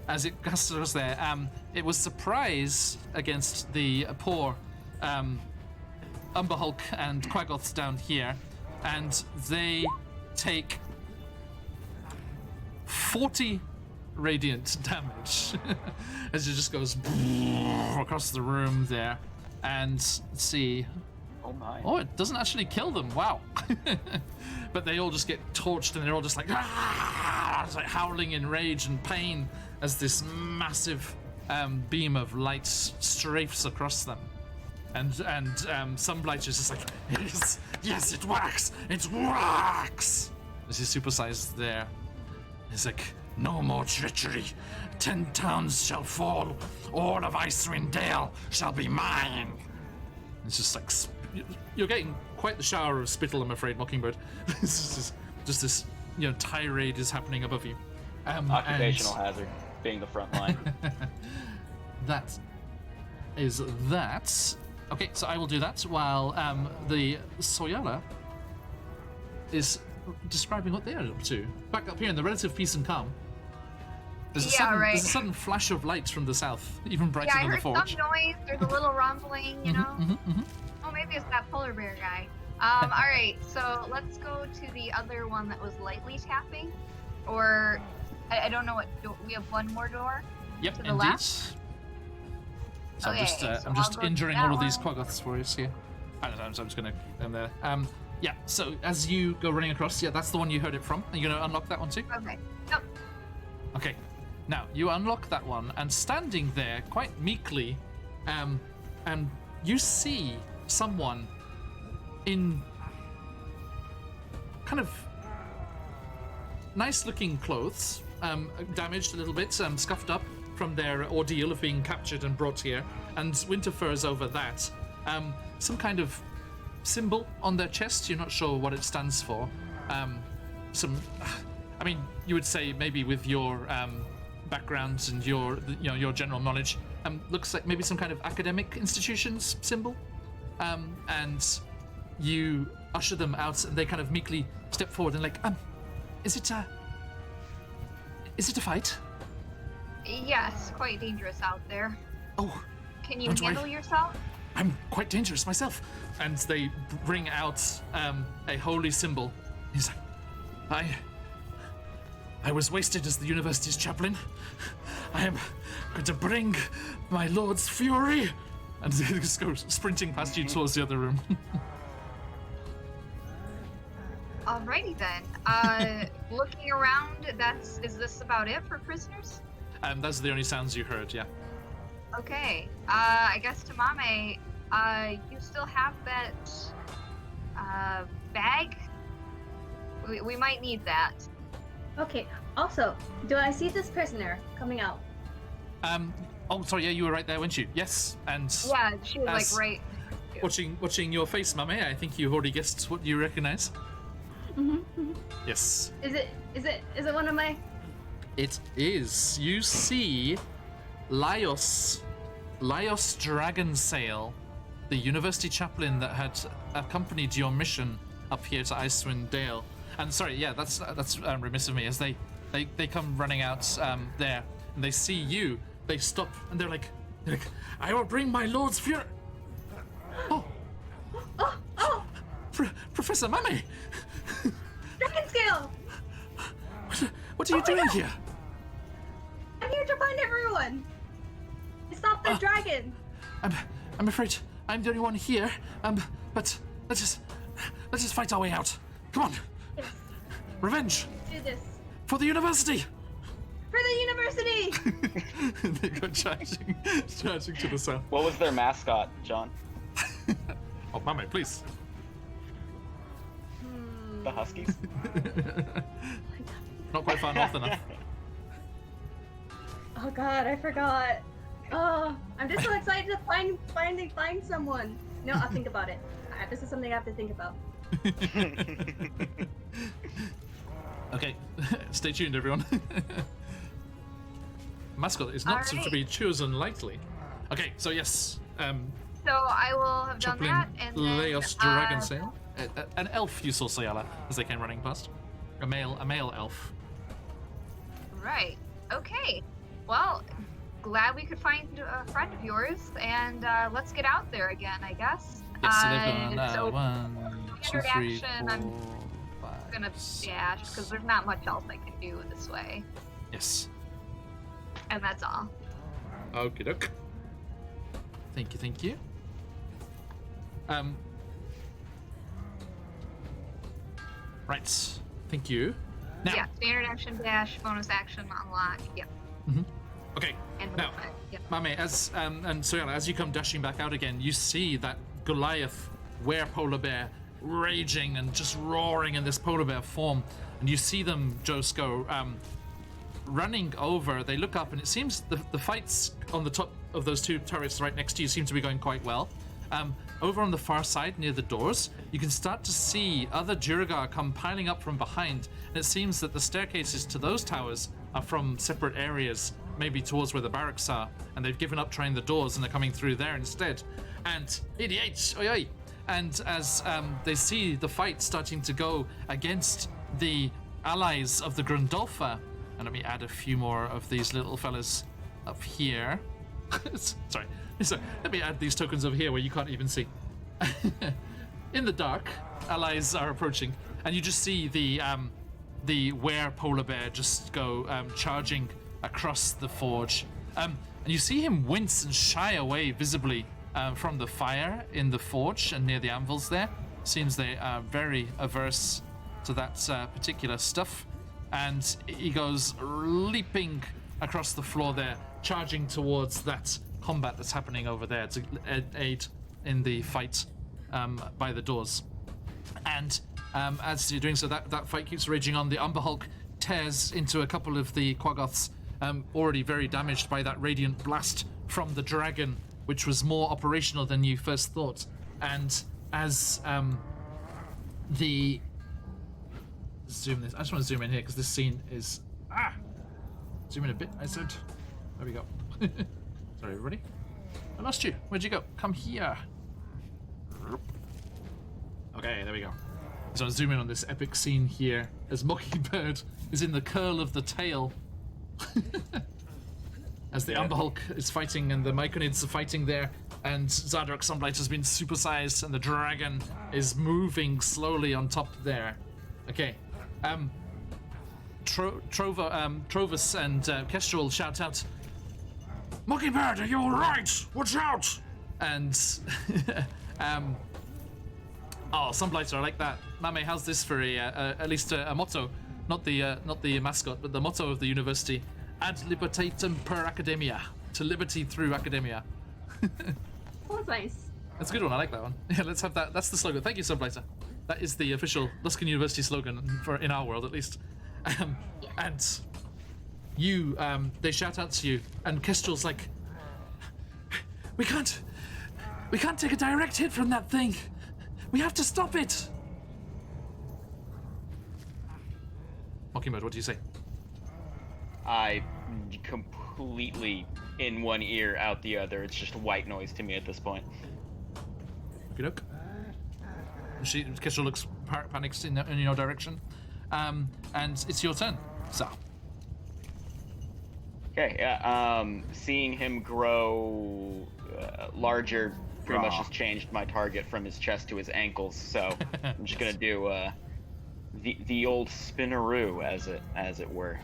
as it gusters there, it was surprise against the poor Umber Hulk and Quaggoths down here, and they take 40 radiant damage as it just goes across the room there. And let's see, Oh my. Oh, it doesn't actually kill them. Wow. But they all just get torched, and they're all just like, ah! It's like howling in rage and pain as this massive beam of light strafes across them. And Sunblight is just like, yes, it works! It works! As he's supersized there. He's like, no more treachery. 10 towns shall fall. All of Icewind Dale shall be mine. It's just like, you're getting quite the shower of spittle, I'm afraid, Mockingbird. Just this, tirade is happening above you. Occupational hazard, being the front line. That is that. Okay, so I will do that while the Soyala is describing what they are up to. Back up here in the relative peace and calm. There's a sudden flash of light from the south, even brighter than the forge. I heard some noise. There's a little rumbling, you know? Oh, maybe it's that polar bear guy. All right, so let's go to the other one that was lightly tapping. Or, I don't know what door. We have one more door? Yep, to the indeed. left? So Okay, I'm so just I'll go injuring to all that of these one. Quaggoths for us here. I don't know, so I'm just gonna there. Yeah, so as you go running across, yeah, that's the one you heard it from. Are you gonna unlock that one too? Okay. Yep. Okay. Now, you unlock that one, and standing there, quite meekly, and you see someone in kind of nice-looking clothes, damaged a little bit, scuffed up from their ordeal of being captured and brought here, and Winterfur's over that. Some kind of symbol on their chest, you're not sure what it stands for. You would say maybe with your backgrounds and your general knowledge, looks like maybe some kind of academic institution's symbol. And you usher them out, and they kind of meekly step forward and like, is it a fight? Yes, quite dangerous out there. Oh, Can you don't handle worry. yourself? I'm quite dangerous myself. And they bring out a holy symbol. He's like, I was wasted as the university's chaplain. I am going to bring my lord's fury. And he just goes sprinting past you towards the other room. Alrighty then. Looking around, is this about it for prisoners? Those are the only sounds you heard, yeah. Okay. I guess Tamame, you still have that bag? We might need that. Okay. Also, do I see this prisoner coming out? Oh, sorry, yeah, you were right there, weren't you? Yes, and Yeah, she was as- like right. watching your face, Mame, I think you've already guessed what you recognize. Mm-hmm. Yes. Is it one of my? It is. You see Laios Dragonsail, the university chaplain that had accompanied your mission up here to Icewind Dale. And sorry, yeah, that's remiss of me, as they come running out there, and they see you, they stop, and they're like, I will bring my lord's fury. Oh, Oh! Professor Mame, Dragon scale! what are you doing here? I'm here to find everyone. Stop the dragon. I'm afraid I'm the only one here. But let's just fight our way out. Come on, Yes, revenge do this for the university. for the university. They go charging to the south. What was their mascot, John? Oh, Mame, please. The Huskies? Not quite far north enough. Oh God, I forgot. Oh, I'm just so excited to find someone. No, I'll think about it. This is something I have to think about. Okay, stay tuned, everyone. Mascot is not to Alright. be chosen lightly. Okay, so yes, So I will have done Chaplain that, and then Laios Dragonsail, an elf you saw Sayala as they came running past, a male elf. Right. Okay. Well, glad we could find a friend of yours, and let's get out there again, I guess. Yes, so they've gone so 1, 2, standard 3, action, 4, I'm 5. gonna dash because there's not much else I can do this way, Yes. and that's all. Okie doke. Thank you. Right. Thank you. Now. Yeah, standard action dash, bonus action unlock. Yep. Okay. And Now, movement. Yep. Mame, and Soyala, as you come dashing back out again, you see that Goliath were-polar bear raging and just roaring in this polar bear form. And you see them, Josko, running over. They look up, and it seems the fights on the top of those two turrets right next to you seem to be going quite well. Over on the far side, near the doors, you can start to see other Jiragar come piling up from behind. And it seems that the staircases to those towers are from separate areas, maybe towards where the barracks are. And they've given up trying the doors, and they're coming through there instead. And 88, oi oi! And as they see the fight starting to go against the allies of the Grundolfa, and let me add a few more of these little fellas up here. Sorry, let me add these tokens over here where you can't even see. In the dark, allies are approaching, and you just see the were-polar bear just go charging across the forge. And you see him wince and shy away visibly from the fire in the forge and near the anvils there. Seems they are very averse to that particular stuff. And he goes leaping across the floor there, charging towards that combat that's happening over there to aid in the fight by the doors. And as you're doing so, that fight keeps raging on. The Umber Hulk tears into a couple of the Quaggoths, already very damaged by that radiant blast from the dragon, which was more operational than you first thought. And as the zoom this, I just want to zoom in here because this scene is zoom in a bit. I said, there we go. Sorry, everybody. I lost you. Where'd you go? Come here. Okay, there we go. So I'll zoom in on this epic scene here as Mockingbird is in the curl of the tail. As the Umber Hulk is fighting and the Myconids are fighting there, and Zadrak Sunblight has been supersized and the dragon is moving slowly on top there. Okay. Trovus and Kestrel shout out, "Mockingbird, are you alright? Watch out!" And oh, Sunblighter, I like that. Mame, how's this for at least a motto? Not the mascot, but the motto of the university: ad libertatem per academia, to liberty through academia. Oh, that's nice. That's a good one. I like that one. Yeah, let's have that. That's the slogan. Thank you, Sunblighter. That is the official Luskan University slogan in our world, at least. And you, they shout out to you, and Kestrel's like, we can't take a direct hit from that thing. We have to stop it. Mockingbird, what do you say? I completely in one ear, out the other. It's just white noise to me at this point. Good look. Kestrel looks panicked in your direction. And it's your turn, so. Okay, yeah, seeing him grow larger pretty much has changed my target from his chest to his ankles, so I'm just gonna do the old spinneroo, as it were.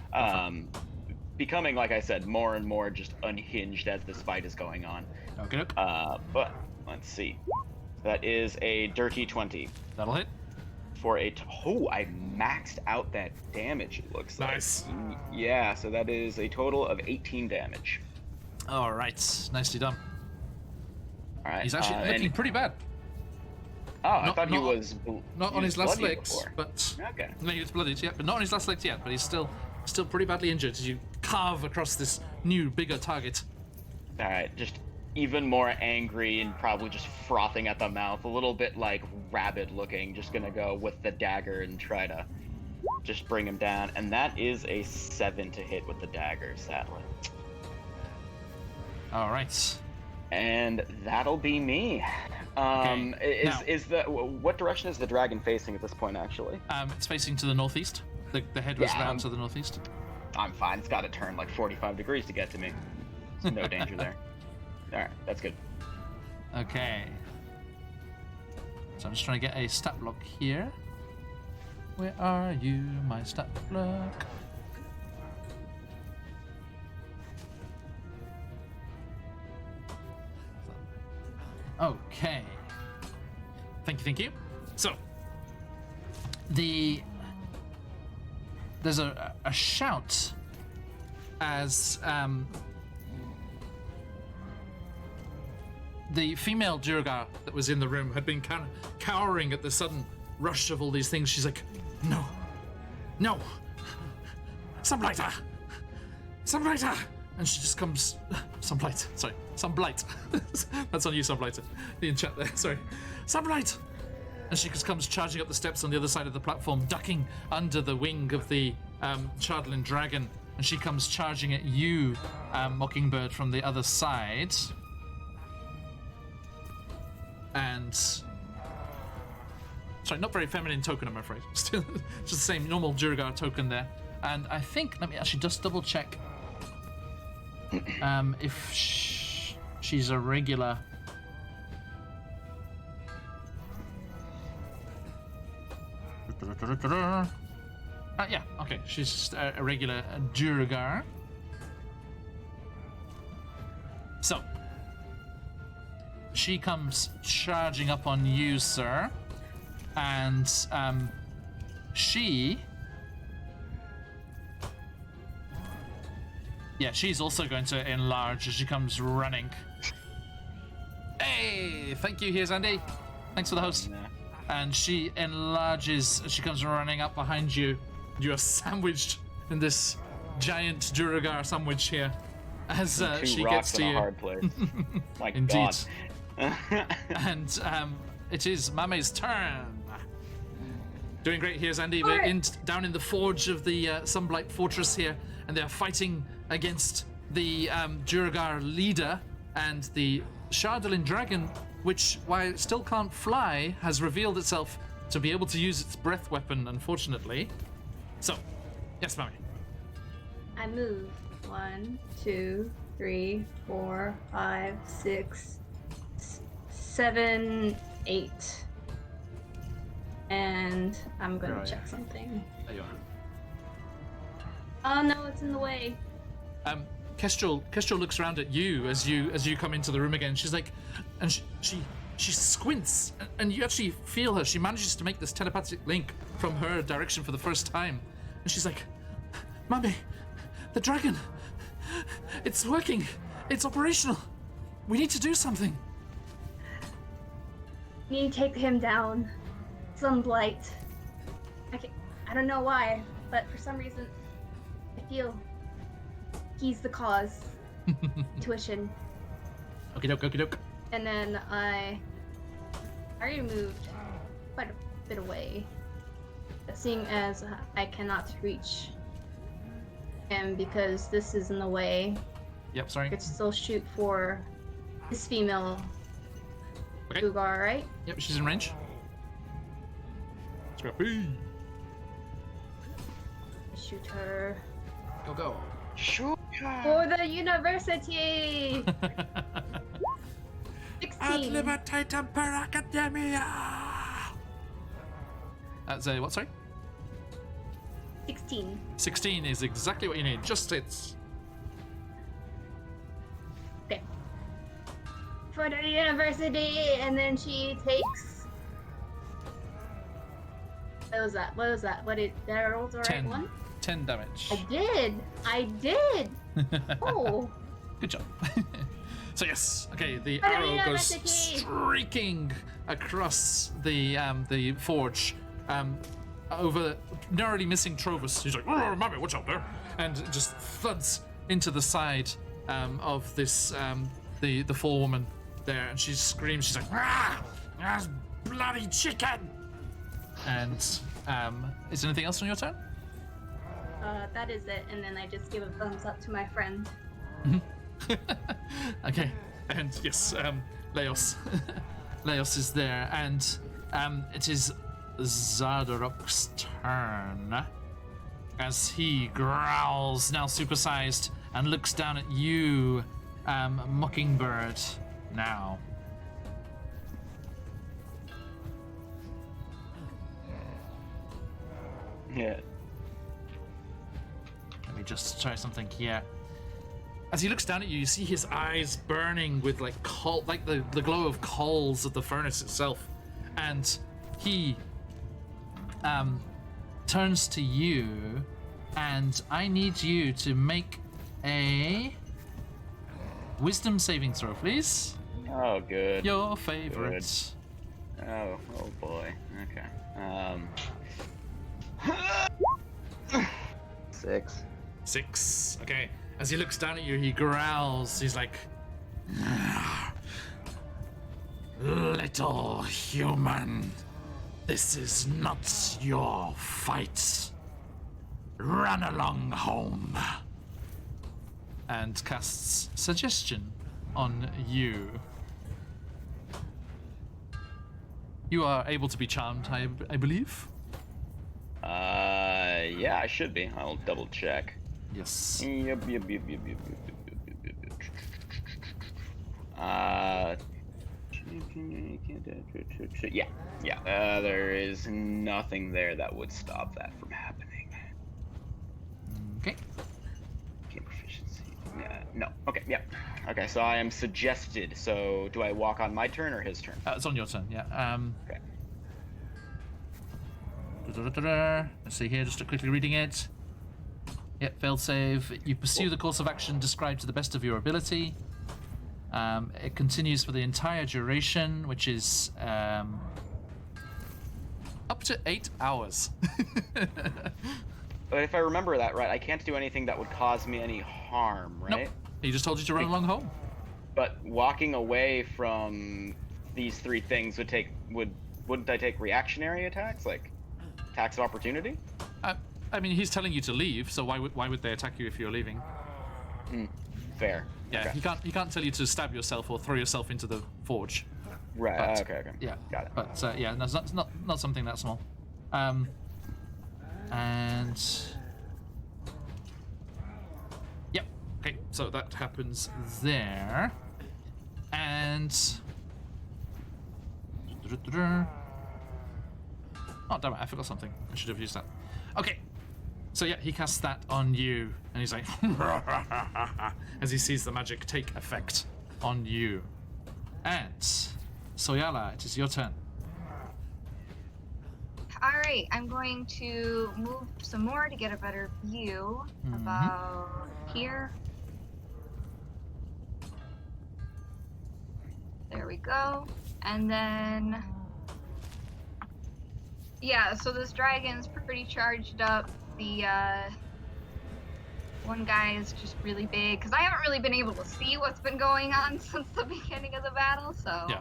Becoming, like I said, more and more just unhinged as this fight is going on. Okay. But let's see. That is a dirty 20. That'll hit. For a I maxed out that damage, it looks like. Nice. Yeah, so that is a total of 18 damage. All right, nicely done. All right. He's actually looking pretty bad. Oh, I thought he was not on his last legs, before. but okay. No, he was bloodied yet, but not on his last legs yet. But he's still pretty badly injured as you carve across this new, bigger target. All right, just even more angry and probably just frothing at the mouth, a little bit like rabid looking. Just gonna go with the dagger and try to just bring him down, and that is a 7 to hit with the dagger, sadly. All right. And that'll be me. What direction is the dragon facing at this point, actually? It's facing to the northeast. The head was round to the northeast. I'm fine. It's got to turn like 45 degrees to get to me. There's no danger there. All right, that's good. Okay. So I'm just trying to get a stat block here. Where are you, my stat block? Okay. Thank you. So, the there's a shout as the female Durgar that was in the room had been kind of cowering at the sudden rush of all these things. She's like, no, Sunblighter, and she just comes, Sunblight. That's on you, Sunblighter. The enchant there, sorry, Sunblight. And she just comes charging up the steps on the other side of the platform, ducking under the wing of the Chardlin dragon, and she comes charging at you, Mockingbird, from the other side. And sorry, not very feminine token, I'm afraid. Still, just the same normal Durgar token there. And I think, let me actually just double check if she's a regular. Yeah, okay, she's just a regular Durgar. So, she comes charging up on you, sir, and she's also going to enlarge as she comes running. Hey, thank you. Here's Andy. Thanks for the host. And she enlarges as she comes running up behind you. You are sandwiched in this giant Duragar sandwich here as she gets to you. Hard place. My Indeed. God. And it is Mame's turn. Doing great. Here's Andy. All We're right. Oh, down in the forge of the Sunblight Fortress here, and they're fighting against the Duragar leader and the Chardlin dragon, which, while it still can't fly, has revealed itself to be able to use its breath weapon, unfortunately. So, yes, Mami. I move 1, 2, 3, 4, 5, 6, 7, 8. And I'm gonna Where are check you? something. There you are. Oh no, it's in the way. Kestrel looks around at you as you come into the room again. She's like, and she squints, and you actually feel her. She manages to make this telepathic link from her direction for the first time, and she's like, "Mummy, the dragon, it's working. It's operational. We need to do something." You need to take him down. Sunblight. I don't know why, but for some reason, I feel he's the cause. Tuition. Okie doke. And then I already moved quite a bit away. But seeing as I cannot reach him because this is in the way, Yep, sorry. I could still shoot for this female Okay. Cougar, right? Yep, she's in range. Scrappy. Shoot her Go. Sure. for the university. 16. Libertatem per Academia! That's a what, sorry? 16. 16 is exactly what you need. Just hits. Okay. For the university, and then she takes. What was that? Did I roll the right 10. one? 10 damage. I did. Oh. Good job. So yes, okay, the But I arrow mean, goes that's okay. streaking across the forge, over narrowly missing Trovus. He's like, "Oh, Mummy, watch out there!" And just thuds into the side of this the forewoman there, and she screams. She's like, "Ah, that's bloody chicken!" And is there anything else on your turn? That is it. And then I just give a thumbs up to my friend. Okay, and yes, Leos. Leos is there, and it is Zardarok's turn as he growls, now supersized, and looks down at you, Mockingbird, now. Yeah. Let me just try something here. As he looks down at you, you see his eyes burning with like the glow of coals of the furnace itself, and he turns to you And I need you to make a wisdom saving throw, please. Oh, good. Your favorite. Oh boy. Okay. 6. 6. Okay. As he looks down at you, he growls. He's like, Little human, this is not your fight. Run along home. and casts suggestion on you. You are able to be charmed, I believe. Yeah, I should be. I'll double check. Yes. Yep. Yeah. There is nothing there that would stop that from happening. Okay. Game proficiency. No. Okay. Yeah. Okay. So I am suggested. So do I walk on my turn or his turn? It's on your turn. Yeah. Okay. Let's see here. Just quickly reading it. Yep. Failed save. You pursue the course of action described to the best of your ability. It continues for the entire duration, which is up to 8 hours. But if I remember that right, I can't do anything that would cause me any harm, right? Nope. He just told you to run along home. But walking away from these three things wouldn't I take reactionary attacks, like attacks of opportunity? I mean, he's telling you to leave, so why would they attack you if you're leaving? Fair. Yeah, Okay. he can't tell you to stab yourself or throw yourself into the forge. Right. But, Okay. Yeah. Got it. But yeah, no, it's not something that small. And yep. Okay, so that happens there, and oh damn it! I forgot something. I should have used that. Okay. So yeah, he casts that on you, and he's like, as he sees the magic take effect on you. And Soyala, it is your turn. Alright, I'm going to move some more to get a better view. About here. There we go. And then... yeah, so this dragon's pretty charged up. The one guy is just really big, because I haven't really been able to see what's been going on since the beginning of the battle, so... Yeah.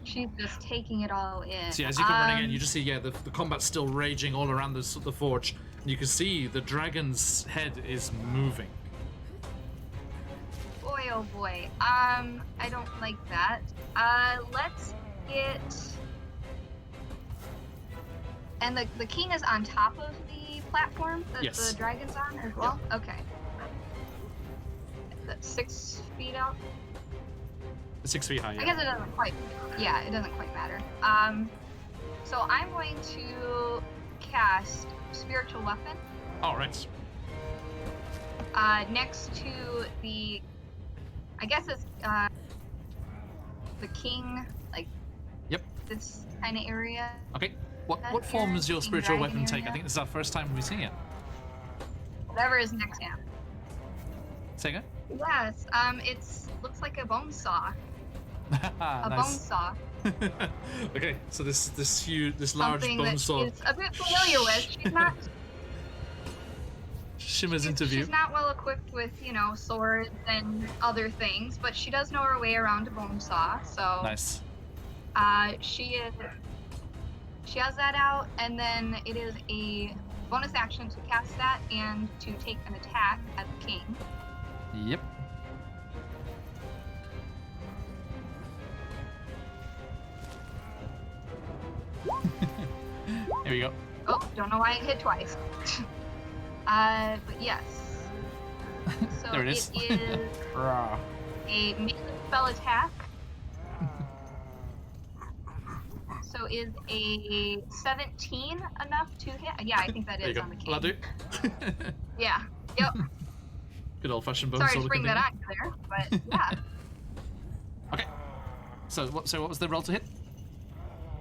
She's just taking it all in. So yeah, as you come running in, you just see the combat's still raging all around the forge, and you can see the dragon's head is moving. Boy, oh boy. I don't like that. Let's get... and the king is on top of the platform that Yes. the dragon's on as well? Okay. That's 6 feet up? 6 feet high, I yeah. guess it doesn't quite... yeah, it doesn't quite matter. So I'm going to cast Spiritual Weapon. Oh, right. Next to the... I guess it's, the king, like... Yep. this kind of area. Okay. What form does your spiritual Dragon weapon take? area. I think this is our first time we've seen it. Whatever is next to him. Say again? Yes, looks like a bone saw. A bone Nice. saw. Okay, so this large Something bone that saw she's a bit familiar with. She's not shimmers into view. she's not well equipped with, swords and other things, but she does know her way around a bone saw, so Nice. she has that out, and then it is a bonus action to cast that and to take an attack at the king. Yep. Here we go. Oh, don't know why it hit twice. But yes. So There it is. It is Rah. a melee spell attack. So is a 17 enough to hit? Yeah, I think that There you is go. on the king. Will that do? Yeah. Yep. Good old-fashioned bone Sorry saw. to bring that on you there, but yeah. Okay. So what was the roll to hit?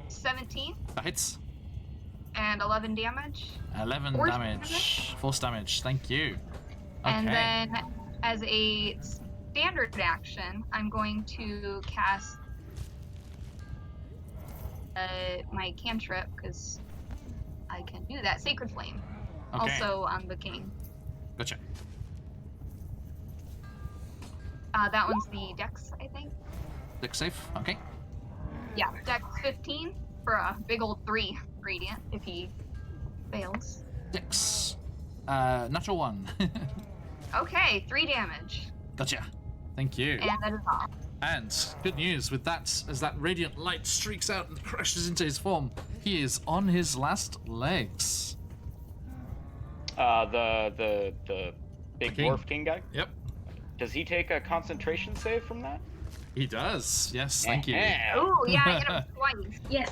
17. That hits. and 11 damage. 11 Force damage. Force damage. Thank you. And Okay. then, as a standard action, I'm going to cast my cantrip, because I can do that. Sacred Flame. Okay. Also on the king. Gotcha. That one's the Dex, I think. Dex safe. Okay. Yeah, Dex 15 for a big old 3 radiant if he fails. Dex. Natural 1. Okay, 3 damage. Gotcha. Thank you. And that is all. And good news with that, as that radiant light streaks out and crashes into his form, he is on his last legs. The big king. dwarf king guy. Yep. Does he take a concentration save from that? He does. Yes, thank you. Oh, yeah, I hit him twice. Yes.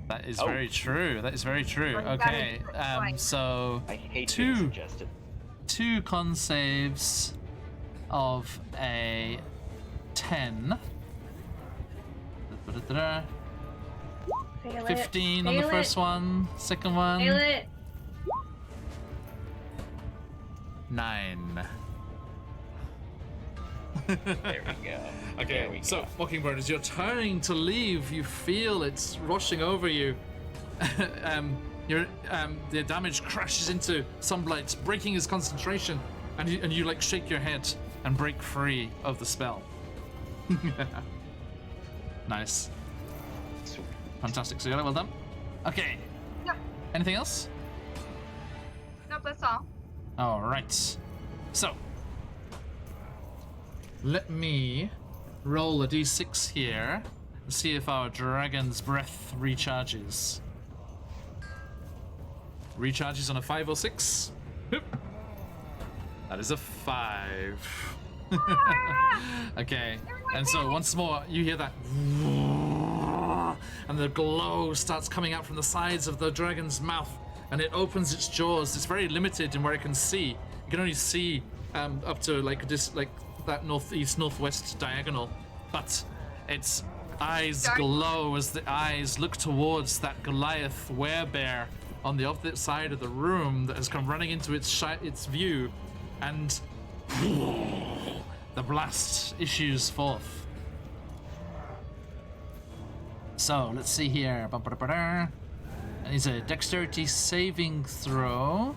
That is Oh. very true. That is very true. Well, you gotta Okay. do it twice. So I hate being two suggested. 2 con saves of a 10. Da-da-da-da. Fail 15 it. on the Fail first it. one. Second one. Fail it. 9. There we go. There Okay, we so go. Mockingbird, as you're turning to leave, you feel it's rushing over you. The damage crashes into Sunblight's, breaking his concentration, and you like shake your head and break free of the spell. Nice, Sweet. fantastic. So yeah, well done. Okay. Yep. Anything else? Nope, that's all. All right. So let me roll a d6 here and see if our dragon's breath recharges. Recharges on a 5 or 6. Boop. That is a 5. Okay, and so once more you hear that, and the glow starts coming out from the sides of the dragon's mouth, and it opens its jaws. It's very limited in where it can see. You can only see up to like this, like that northeast-northwest diagonal, but its eyes Dark. glow as the eyes look towards that Goliath werebear on the opposite side of the room that has come running into its view, and the blast issues forth. So let's see here. Ba-ba-da-ba-da. And it's a dexterity saving throw.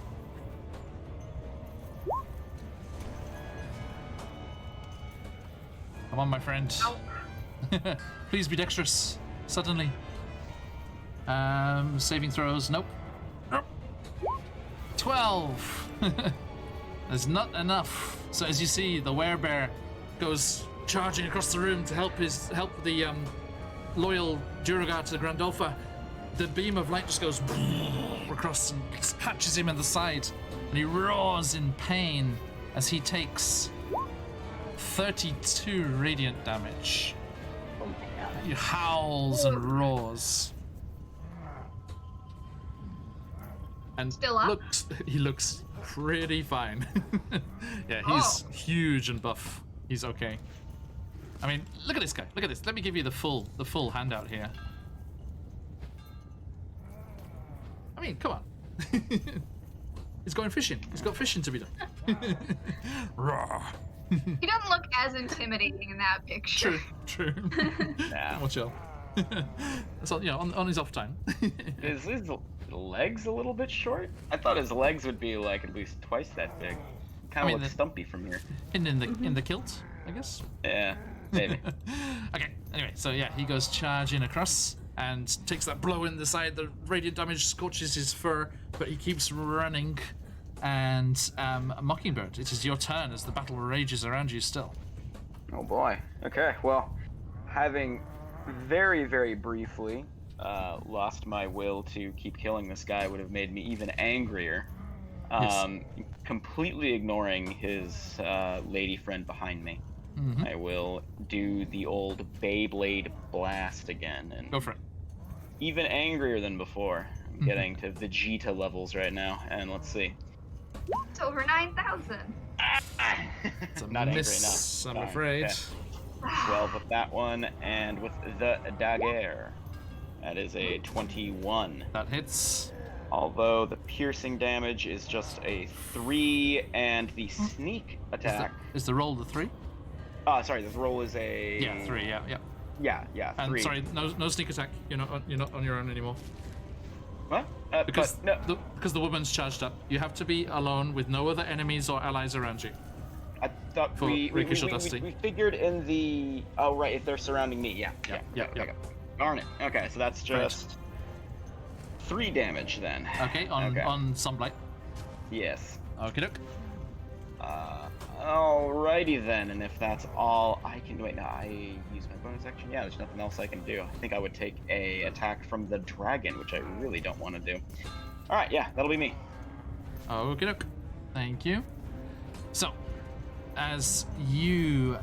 Come on, my friend. Please be dexterous. Suddenly. Saving throws. Nope. 12. There's not enough. So as you see, the werebear goes charging across the room to help the loyal Duergar to the Grandolpha. The beam of light just goes across and catches him in the side, and he roars in pain as he takes 32 radiant damage. Oh my god. He howls and roars. And Still up? he looks pretty fine. Yeah, he's huge and buff. He's okay. I mean, look at this guy. Look at this. Let me give you the full handout here. I mean, come on. He's going fishing. He's got fishing to be done. Roar. He doesn't look as intimidating in that picture. True. Nah. Watch out. That's all, on his off time. Is his legs a little bit short? I thought his legs would be like at least twice that big. Kind I of mean, looks stumpy from here. in the kilt, I guess. Yeah, maybe. Okay, anyway, so yeah, he goes charging across and takes that blow in the side. The radiant damage scorches his fur, but he keeps running. And Mockingbird, it is your turn as the battle rages around you still. Oh boy. Okay, well, having very, very briefly lost my will to keep killing this guy would have made me even angrier. Yes. Completely ignoring his lady friend behind me. Mhm. I will do the old Beyblade blast again, and Go for it. even angrier than before. I'm getting to Vegeta levels right now, and let's see. It's over 9,000. It's a Not angry miss, enough. I'm Fine, afraid. okay. 12 with that one, and with the dagger. That is a 21. That hits. Although the piercing damage is just a 3, and the sneak attack. Is the roll the 3? Sorry, the roll is a. Yeah, 3. Yeah. Yeah, And 3. sorry, no sneak attack. You're not on your own anymore. What? Because but no. because the woman's charged up. You have to be alone with no other enemies or allies around you. I thought For we figured in the. Oh right, if they're surrounding me, yeah. Okay. Darn it. Okay, so that's just 3 damage then. Okay, on Sunblight. Yes. Okay, doke. Alrighty then, and if that's all I can do, wait, no, I use my bonus action. Yeah, there's nothing else I can do. I think I would take a attack from the dragon, which I really don't want to do. All right, yeah, that'll be me. Okay, doke. Thank you. So, as you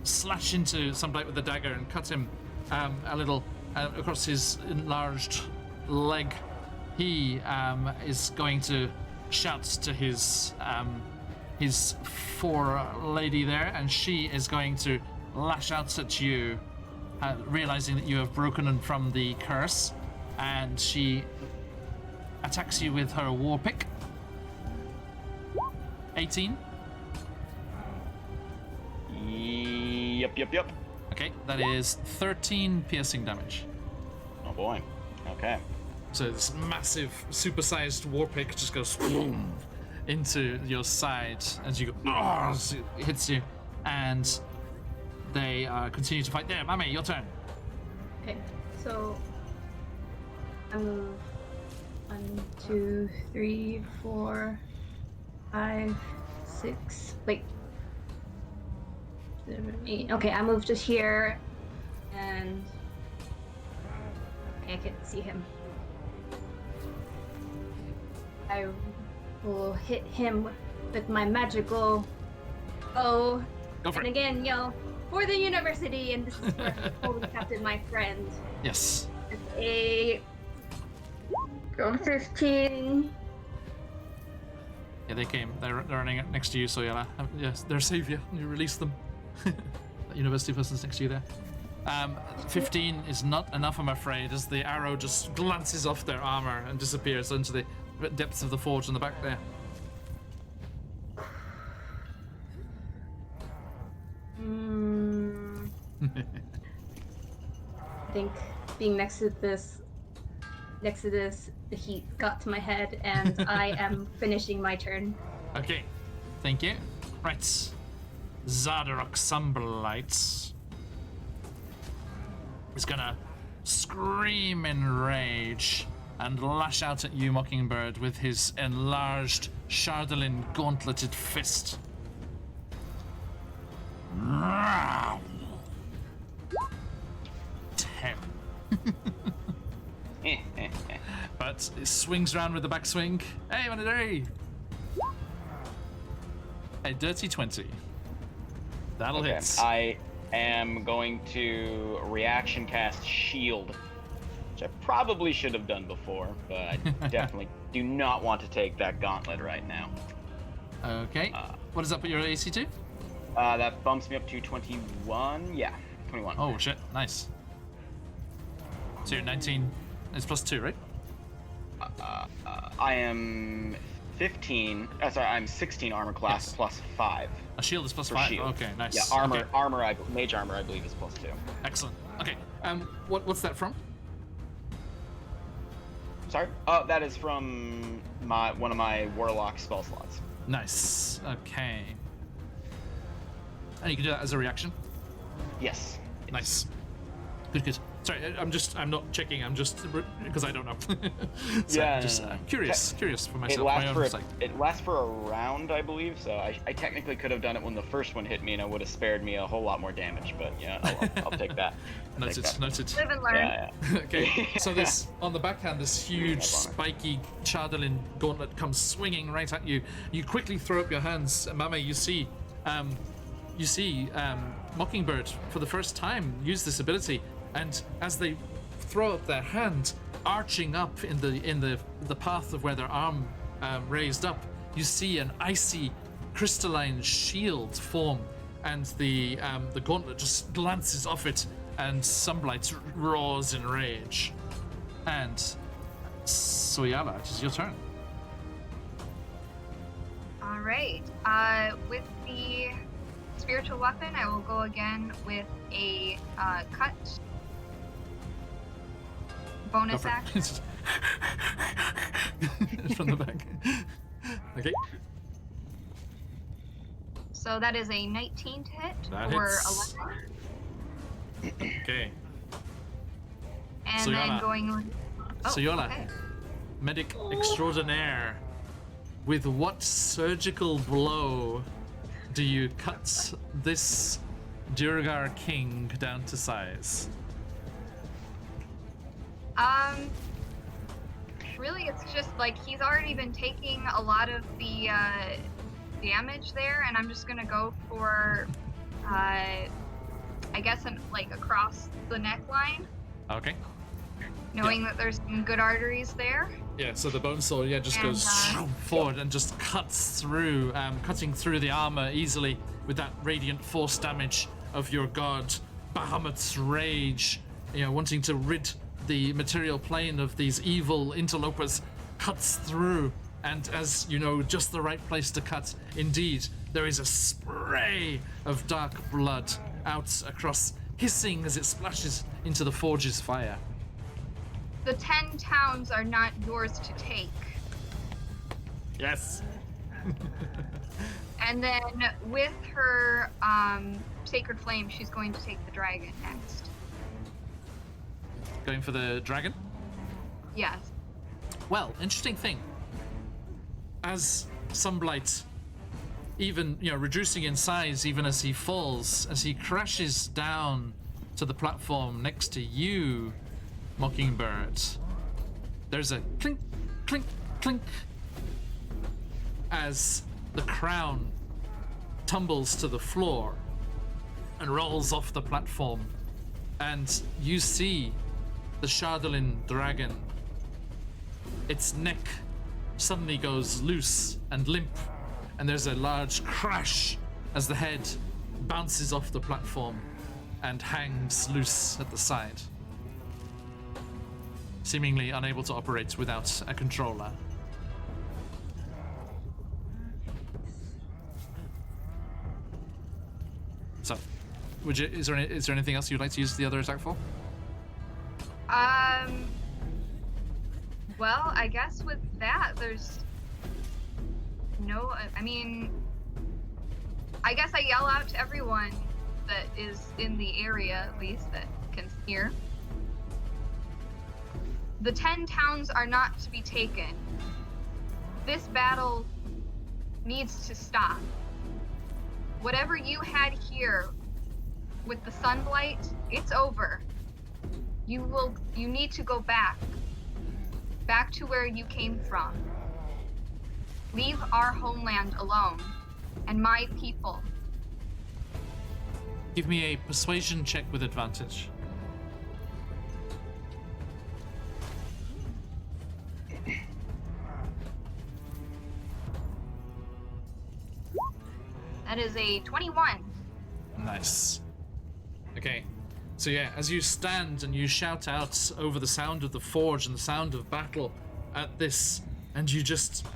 slash into Sunblight with the dagger and cut him a little across his enlarged leg, he is going to shout to his lady there, and she is going to lash out at you, realizing that you have broken from the curse, and she attacks you with her war pick. 18. Yep. Okay, that is 13 piercing damage. Oh boy. Okay. So this massive, supersized war pick just goes boom into your side as you go, as it hits you, and they continue to fight. There, Mame, your turn. Okay, so I move 1, 2, 3, 4, 5, 6. Wait. 7, 8. Okay, I move to here, and okay, I can see him. I will hit him with my magical bow. Go for and it. again, yell, for the university, and this is for Holy Captain, my friend. Yes. It's a 15. Yeah, they came. They're running next to you, so yeah, yes, they're savior. You release them. That university person's next to you there. 15 is not enough, I'm afraid, as the arrow just glances off their armor and disappears into the depths of the forge in the back there. I think being next to this, the heat got to my head, and I am finishing my turn. Okay, thank you. Right, Zardarok Sunblight is gonna scream in rage and lash out at you, Mockingbird, with his enlarged Chardolin gauntleted fist. 10. But it swings around with the backswing. Hey, what a day! A dirty 20. That'll Okay, hit. I am going to reaction cast shield, which I probably should have done before, but I definitely do not want to take that gauntlet right now. Okay. What is up with your AC to? That bumps me up to 21. Yeah, 21. Oh shit, nice. So you're 19. It's plus 2, right? I am 15. I'm 16 armor class Yes. plus 5. A shield is plus For 5. shield. Okay, nice. Yeah, Okay. mage armor, I believe is plus 2. Excellent. Okay. What's that from? Sorry? Oh, that is from one of my warlock spell slots. Nice. Okay. And you can do that as a reaction. Yes. Nice. Good. Sorry, I'm not checking. I'm just because I don't know. So Yeah, just no. curious for It myself. My own sake. lasts for a round, I believe. So I technically could have done it when the first one hit me, and it would have spared me a whole lot more damage. But yeah, I'll take that. Noted. Live and learn. Yeah. Okay, so this on the backhand, this huge spiky Chardolin gauntlet comes swinging right at you. You quickly throw up your hands, Mame. You see Mockingbird for the first time use this ability, and as they throw up their hand, arching up in the path of where their arm raised up, you see an icy, crystalline shield form, and the gauntlet just glances off it and Sunblight roars in rage. And Soyala, it is your turn. All right. With the spiritual weapon, I will go again with a cut. Bonus action. From the back. Okay. So that is a 19 to hit That or hits. 11. Okay. And Soyala. then going with. Oh, Soyala. okay. Medic extraordinaire. With what surgical blow do you cut this Durgar king down to size? Really, it's just like he's already been taking a lot of the damage there, and I'm just gonna go for, I guess, like across the neckline, Okay. knowing that there's some good arteries there. Yeah, so the bone saw, just And, goes forward and just cuts through, cutting through the armor easily with that radiant force damage of your god, Bahamut's rage, wanting to rid the material plane of these evil interlopers, cuts through, and as you know, just the right place to cut. Indeed, there is a spray of dark blood out across, hissing as it splashes into the forge's fire. The 10 towns are not yours to take. Yes. And then with her sacred flame, she's going to take the dragon next. Going for the dragon? Yes. Well, interesting thing. As Sunblight, even, reducing in size even as he falls, as he crashes down to the platform next to you, Mockingbird, there's a clink, clink, clink, as the crown tumbles to the floor and rolls off the platform, and you see the Shardolin dragon. Its neck suddenly goes loose and limp, and there's a large crash as the head bounces off the platform and hangs loose at the side, seemingly unable to operate without a controller. So, is there anything else you'd like to use the other attack for? Well, I guess with that, there's no, I guess I yell out to everyone that is in the area, at least, that can hear. The 10 towns are not to be taken. This battle needs to stop. Whatever you had here with the Sunblight, it's over. You need to go back to where you came from. Leave our homeland alone, and my people. Give me a persuasion check with advantage. That is a 21. Nice. Okay. So yeah, as you stand and you shout out over the sound of the forge and the sound of battle at this, and you just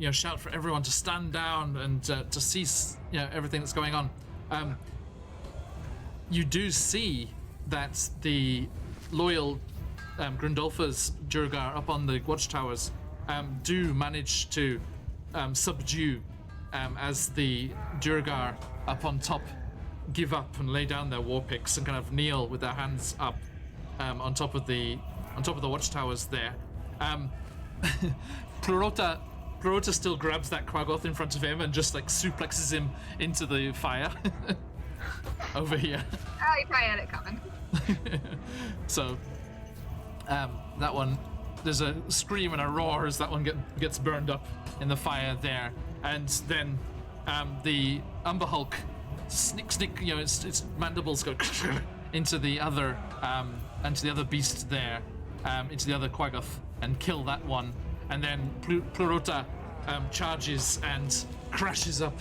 shout for everyone to stand down and to cease everything that's going on. You do see that the loyal Grundolfas Durgar up on the watchtowers do manage to subdue as the Durgar up on top give up and lay down their war picks and kind of kneel with their hands up on top of the watchtowers there. Plurota still grabs that Quagoth in front of him and just like suplexes him into the fire over here. I probably had it coming. So that one, there's a scream and a roar as that one gets burned up in the fire there, and then the Umber Hulk snick, its mandibles go into the other beast there, into the other Quagoth, and kill that one, and then Plurota charges and crashes up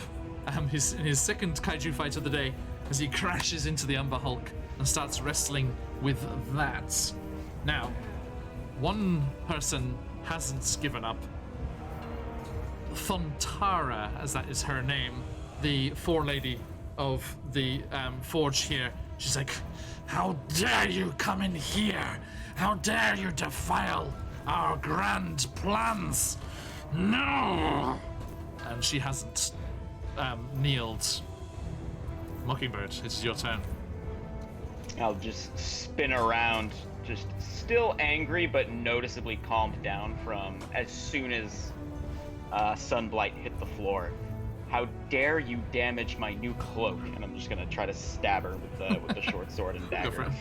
his second kaiju fight of the day as he crashes into the Umber Hulk and starts wrestling with that. Now, one person hasn't given up. Thuntara, as that is her name, the forelady of the forge here. She's like, "How dare you come in here? How dare you defile our grand plans? No!" And she hasn't kneeled. Mockingbird, it's your turn. I'll just spin around, just still angry, but noticeably calmed down from as soon as Sunblight hit the floor. "How dare you damage my new cloak?" And I'm just gonna try to stab her with the short sword and dagger. Go for it.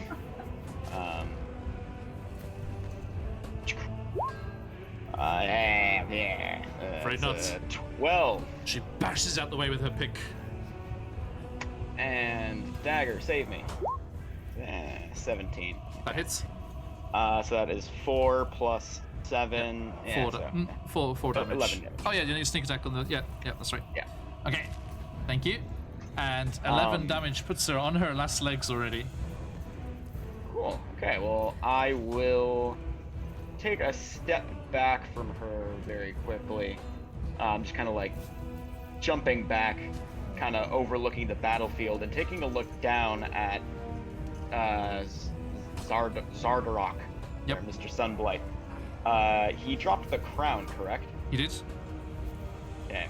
Afraid not. 12. She bashes out the way with her pick. And dagger, save me. 17. That hits. So that is 4 plus 7. Yeah, Four damage. 11 damage. Oh yeah, you need a sneak attack on the. Yeah, that's right. Yeah. Okay, thank you. And 11 damage puts her on her last legs already. Cool. Okay, well, I will take a step back from her very quickly. Just kind of like jumping back, kind of overlooking the battlefield and taking a look down at Zardarok, Yep. or Mr. Sunblight. He dropped the crown, correct? You did? Okay.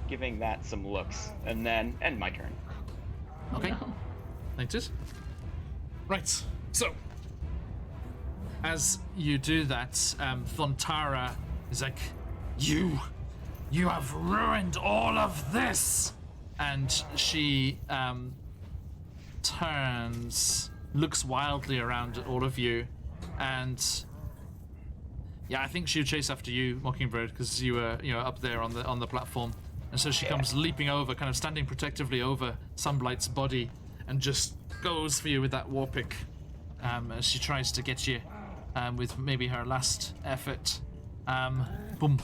Giving that some looks, and then end my turn. Okay. Thank you. Right. So, as you do that, Thuntara is like, You have ruined all of this! And she turns, looks wildly around at all of you, and yeah, I think she'll chase after you, Mockingbird, because you were, up there on the platform. And so she comes leaping over, kind of standing protectively over Sunblight's body, and just goes for you with that war pick, as she tries to get you with maybe her last effort. Boom.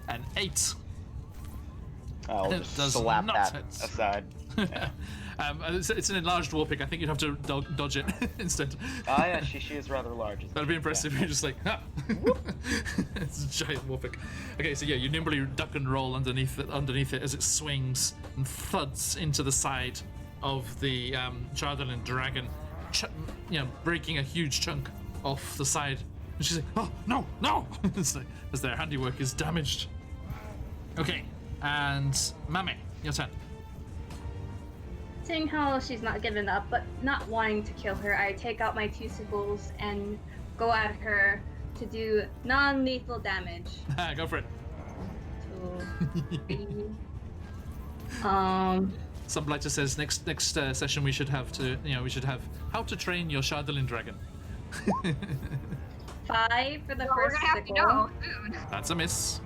An 8. I'll It just does slap not that hit. aside. Yeah. It's an enlarged war pick. I think you'd have to dodge it instead. Ah, yeah, she is rather large. isn't That'd be she? impressive. Yeah. You're just like, ah. It's a giant war pick. Okay, so yeah, you nimbly duck and roll underneath it as it swings and thuds into the side of the Chardalin dragon, breaking a huge chunk off the side. And she's like, "Oh no, no!" It's like, as their handiwork is damaged. Okay, and Mame, your turn. Seeing how she's not giving up, but not wanting to kill her, I take out my 2 sickles and go at her to do non-lethal damage. Go for it. 2, 3. Sunblight just says next session we should have how to train your Chardalin dragon. 5 for the Well, we're first gonna have to sickle. know soon. That's a miss.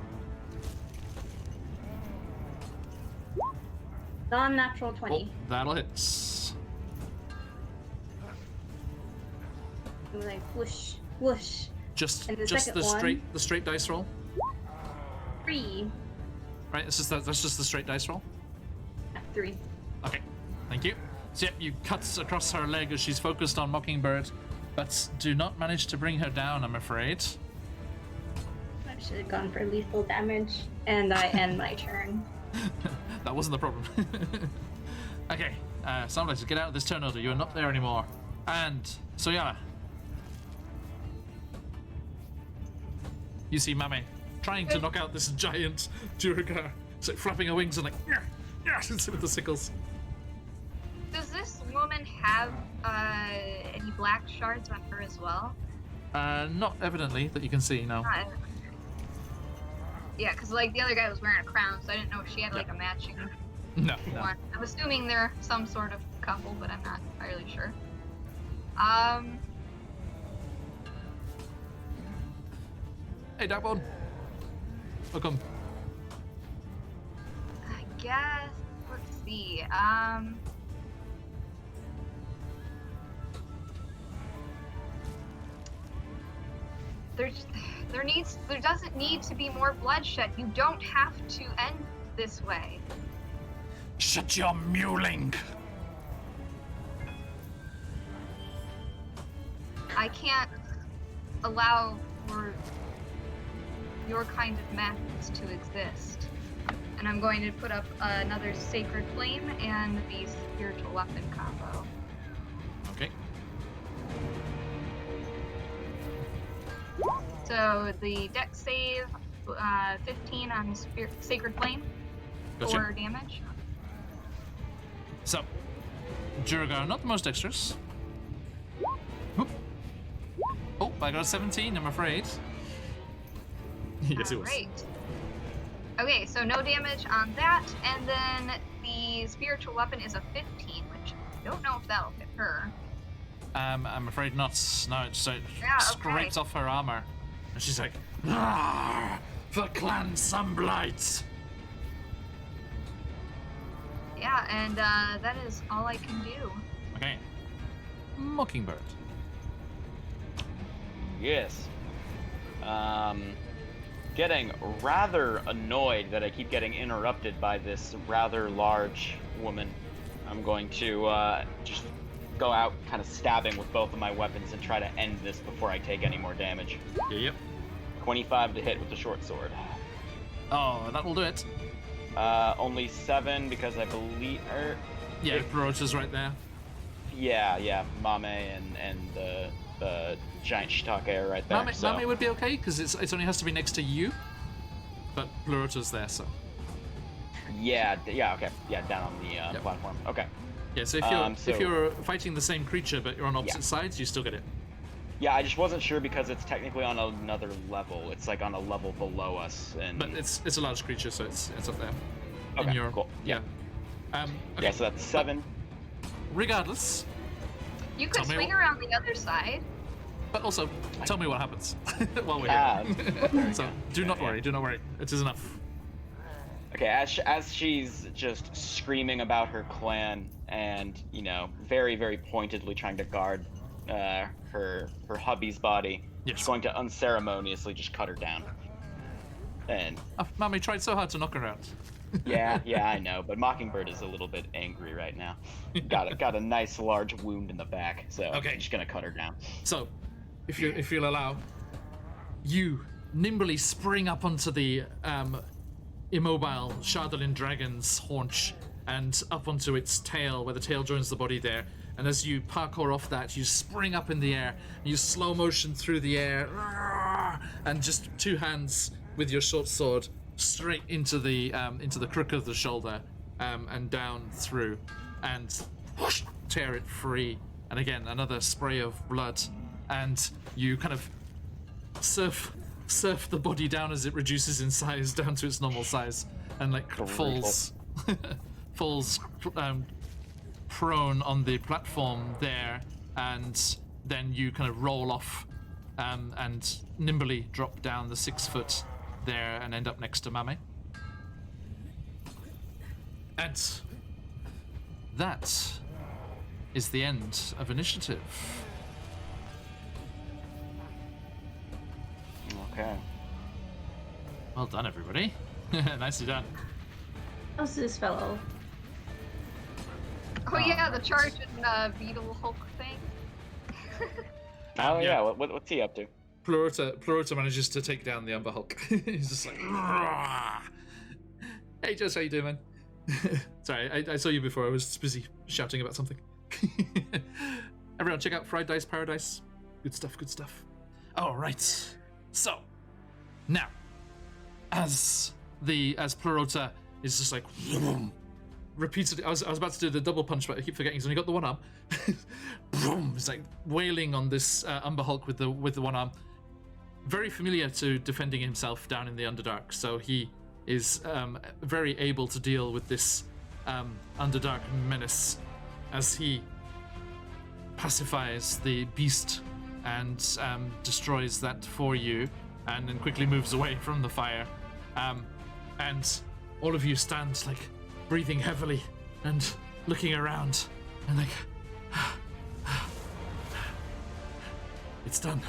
Non-natural 20. Oh, that'll hit. It was like whoosh, whoosh. Just And the just second the straight dice roll. 3. Right, that's just the straight dice roll. 3. Okay, thank you. So yep, you cut across her leg as she's focused on Mockingbird, but do not manage to bring her down, I'm afraid. I should have gone for lethal damage, and I end my turn. That wasn't the problem. Okay, Sunblight, get out of this turn order. You're not there anymore. And Soyala. You see Mame trying to knock out this giant Duergar. It's like flapping her wings and like, with the sickles. Does this woman have any black shards on her as well? Not evidently that you can see, no. Not- Yeah, because like the other guy was wearing a crown, so I didn't know if she had like a matching No. one. I'm assuming they're some sort of couple, but I'm not entirely sure. Hey, Darkbone. Welcome. I guess, let's see, there doesn't need to be more bloodshed. You don't have to end this way. Shut your mewling. I can't allow for your kind of methods to exist. And I'm going to put up another Sacred Flame and the Spiritual Weapon combo. Okay. So the dex save, 15 on Sacred Flame Gotcha. for damage. So, Jurgar, not the most dexterous. Oop. Oh, I got a 17, I'm afraid. Yes, it was. Great. Okay, so no damage on that, and then the Spiritual Weapon is a 15, which I don't know if that'll hit her. I'm afraid not. No, it just Yeah, scrapes off her armor. And she's like, "Ah, for Clan Sunblight!" Yeah, and that is all I can do. Okay. Mockingbird. Yes. Getting rather annoyed that I keep getting interrupted by this rather large woman. I'm going to just go out kind of stabbing with both of my weapons and try to end this before I take any more damage. Yep. 25 to hit with the short sword. Oh, that will do it. Only 7 because I believe... Yeah, Barota's right there. Yeah, Mame and the giant shiitake are right there. Mame would be okay, because it only has to be next to you. But Barota's there, so... Yeah, okay. Yeah, down on the platform. Okay. Yeah, so if you're fighting the same creature but you're on opposite sides, you still get it. Yeah, I just wasn't sure because it's technically on another level. It's like on a level below us, and But it's a large creature, so it's up there. Okay, in cool. Yeah. Okay. Yeah, so that's 7. Regardless, You could Tell me swing around the other side. but also tell me what happens while we're here. So do not worry. It is enough. Okay, as she's just screaming about her clan and, very, very pointedly trying to guard her hubby's body, Yes. she's going to unceremoniously just cut her down. And Mami tried so hard to knock her out. yeah, I know, but Mockingbird is a little bit angry right now. Got a nice large wound in the back, so Okay. I'm just gonna cut her down. So, if you'll allow, you nimbly spring up onto the immobile Shardolin dragon's haunch and up onto its tail, where the tail joins the body there. And as you parkour off that, you spring up in the air, and you slow motion through the air, and just 2 hands with your short sword straight into the crook of the shoulder, and down through, and whoosh, tear it free. And again, another spray of blood, and you kind of surf the body down as it reduces in size down to its normal size, and falls prone on the platform there, and then you kind of roll off and nimbly drop down the 6 foot there and end up next to Mame. And that is the end of initiative. Okay. Well done, everybody. Nicely done. How's this fellow? Oh yeah, the charge and beetle Hulk thing. Oh yeah. yeah, what's he up to? Plurota manages to take down the Umber Hulk. He's just like, "Rah." Hey, Jess, how you doing, man? Sorry, I saw you before. I was just busy shouting about something. Everyone, check out Fried Dice Paradise. Good stuff. All right. So, now, as Plurota is just like repeatedly, I was about to do the double punch, but I keep forgetting he's only got the one arm. Boom! He's like wailing on this Umber Hulk with the one arm. Very familiar to defending himself down in the Underdark, so he is very able to deal with this Underdark menace as he pacifies the beast and destroys that for you, and then quickly moves away from the fire. And all of you stand like breathing heavily and looking around and like, it's done.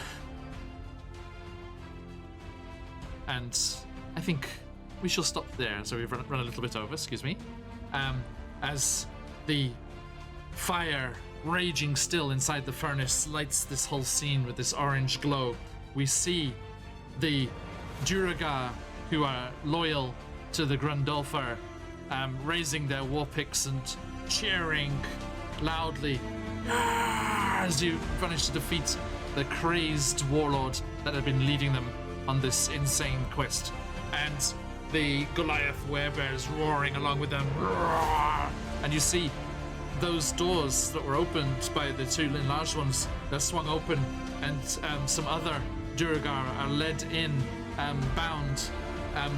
And I think we shall stop there. So we've run a little bit over, excuse me. As the fire raging still inside the furnace lights this whole scene with this orange glow. We see the Duragar, who are loyal to the Grundulfur, raising their war picks and cheering loudly as you manage to defeat the crazed warlord that had been leading them on this insane quest. And the Goliath werebears roaring along with them. And you see those doors that were opened by the two enlarged ones, they're swung open, and some other Duragar are led in, bound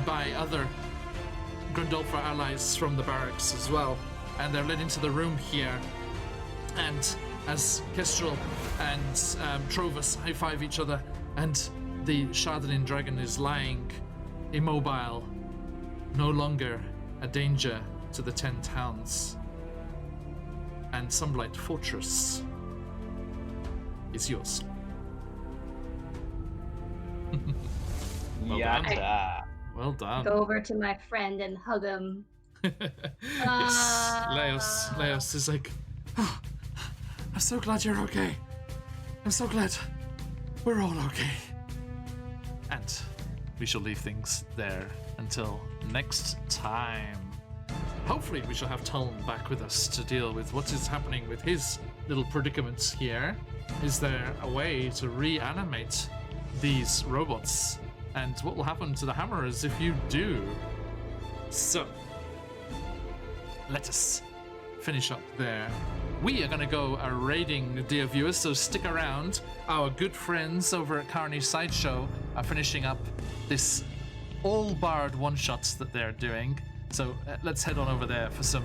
by other Grundulfur allies from the barracks as well. And they're led into the room here. And as Kestrel and Trovus high-five each other, and the Shardalin dragon is lying immobile, no longer a danger to the 10 towns. And Sunblight Fortress is yours. Well Yatta. Well done. Go over to my friend and hug him. Yes, Leos is like, oh, I'm so glad you're okay. I'm so glad we're all okay. And we shall leave things there until next time. Hopefully we shall have Talon back with us to deal with what is happening with his little predicaments here. Is there a way to reanimate these robots? And what will happen to the hammerers if you do? So, let us finish up there. We are going to go raiding, dear viewers, so stick around. Our good friends over at Carnage Sideshow are finishing up this all-barred one-shots that they're doing. So let's head on over there for some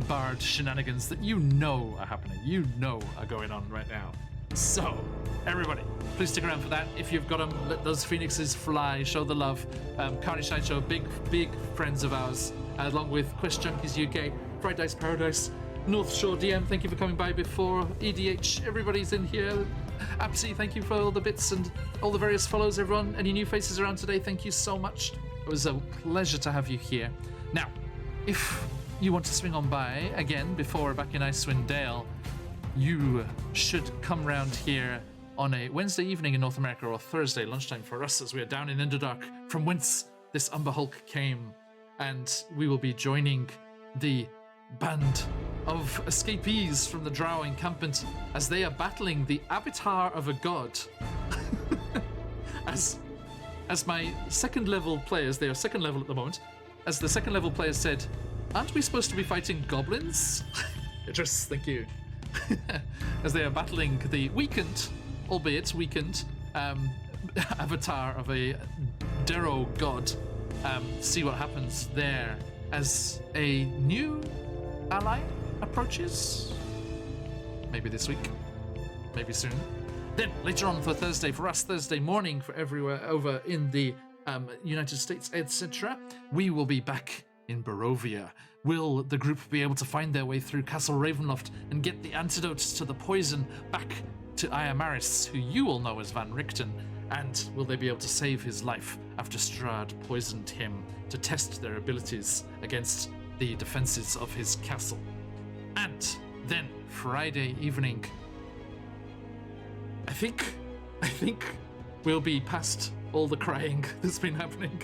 barred shenanigans that you know are happening, you know are going on right now. So, everybody, please stick around for that. If you've got them, let those phoenixes fly, show the love. Carnage Sideshow, big friends of ours, along with Quest Junkies UK, Fried Dice Paradise, North Shore DM, thank you for coming by before. EDH, everybody's in here. Apsy, thank you for all the bits and all the various follows, everyone. Any new faces around today, thank you so much. It was a pleasure to have you here. Now, if you want to swing on by again before back in Icewind Dale, you should come round here on a Wednesday evening in North America or Thursday lunchtime for us as we are down in Underdark, from whence this Umber Hulk came. And we will be joining the band of escapees from the Drow encampment as they are battling the avatar of a god. as my second level players, they are second level at the moment, as the second level players said, aren't we supposed to be fighting goblins? Idris, thank you. As they are battling the weakened, albeit weakened, avatar of a Darrow god. See what happens there as a new ally approaches. Maybe this week, maybe soon. Then later on for Thursday, for us, Thursday morning for everywhere over in the United States, etc., we will be back in Barovia. Will the group be able to find their way through Castle Ravenloft and get the antidote to the poison back to Iamaris, who you all know as Van Richten? And will they be able to save his life after Strahd poisoned him to test their abilities against the defenses of his castle? And then Friday evening, I think we'll be past all the crying that's been happening.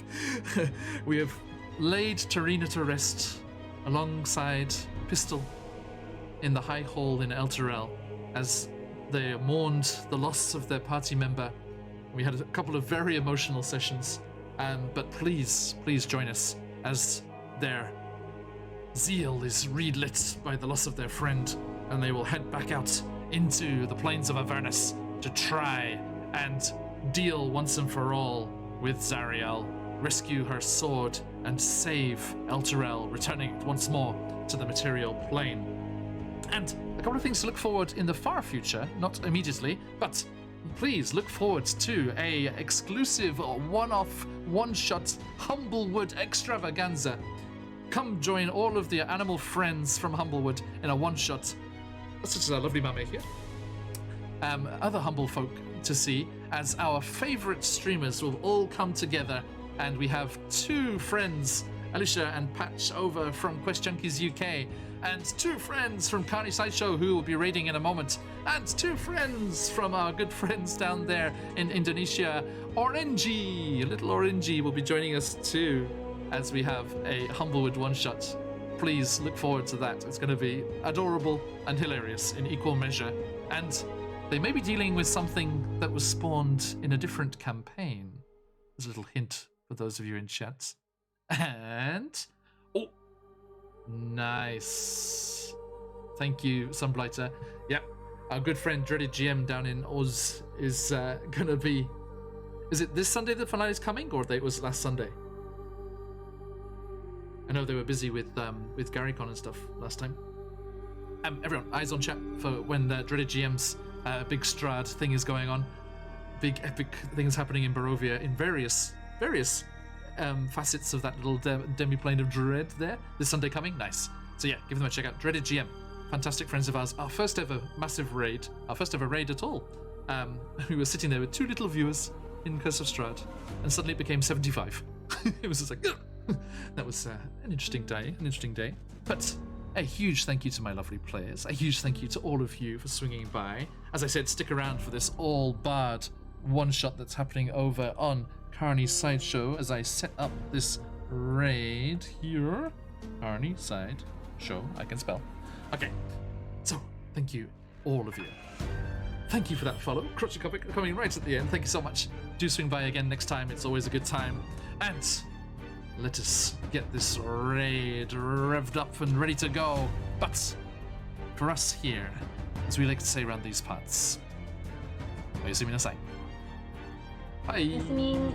We have laid Tarina to rest alongside Pistol in the High Hall in Elturel as they mourned the loss of their party member. We had a couple of very emotional sessions, but please join us as their zeal is relit by the loss of their friend, and they will head back out into the plains of Avernus to try and deal once and for all with Zariel, rescue her sword, and save Elturel, returning it once more to the material plane. And a couple of things to look forward in the far future, not immediately, but please look forward to a exclusive one-off, one-shot Humblewood extravaganza. Come join all of the animal friends from Humblewood in a one-shot, such as our lovely Mame here. Other humble folk to see, as our favorite streamers will all come together, and we have two friends Alicia and Patch over from Quest Junkies UK, and 2 friends from Carney Sideshow who will be raiding in a moment, and 2 friends from our good friends down there in Indonesia. Orangey, little Orangey will be joining us too, as we have a Humblewood one-shot. Please look forward to that. It's going to be adorable and hilarious in equal measure, and they may be dealing with something that was spawned in a different campaign. There's a little hint for those of you in chat. And oh, nice. Thank you, Sunblighter. Yep, our good friend Dreaded GM down in Oz is gonna be. Is it this Sunday the finale is coming, or it was last Sunday? I know they were busy with GaryCon and stuff last time. Everyone, eyes on chat for when Dreaded GM's big Strad thing is going on. Big epic things happening in Barovia in various facets of that little demi-plane of dread there. This Sunday coming, nice. So yeah, give them a check out. Dreaded GM, fantastic friends of ours. Our first ever massive raid, our first ever raid at all. We were sitting there with 2 little viewers in Curse of Strahd, and suddenly it became 75. It was just like, ugh. That was an interesting day. But a huge thank you to my lovely players. A huge thank you to all of you for swinging by. As I said, stick around for this all-barred one-shot that's happening over on Carney Sideshow as I set up this raid here. Carney Sideshow, I can spell. Okay, so thank you, all of you. Thank you for that follow. Crotchet Comic coming right at the end. Thank you so much. Do swing by again next time. It's always a good time. And let us get this raid revved up and ready to go. But for us here, as we like to say around these parts, Oyasumi nasai. Bye. Listening.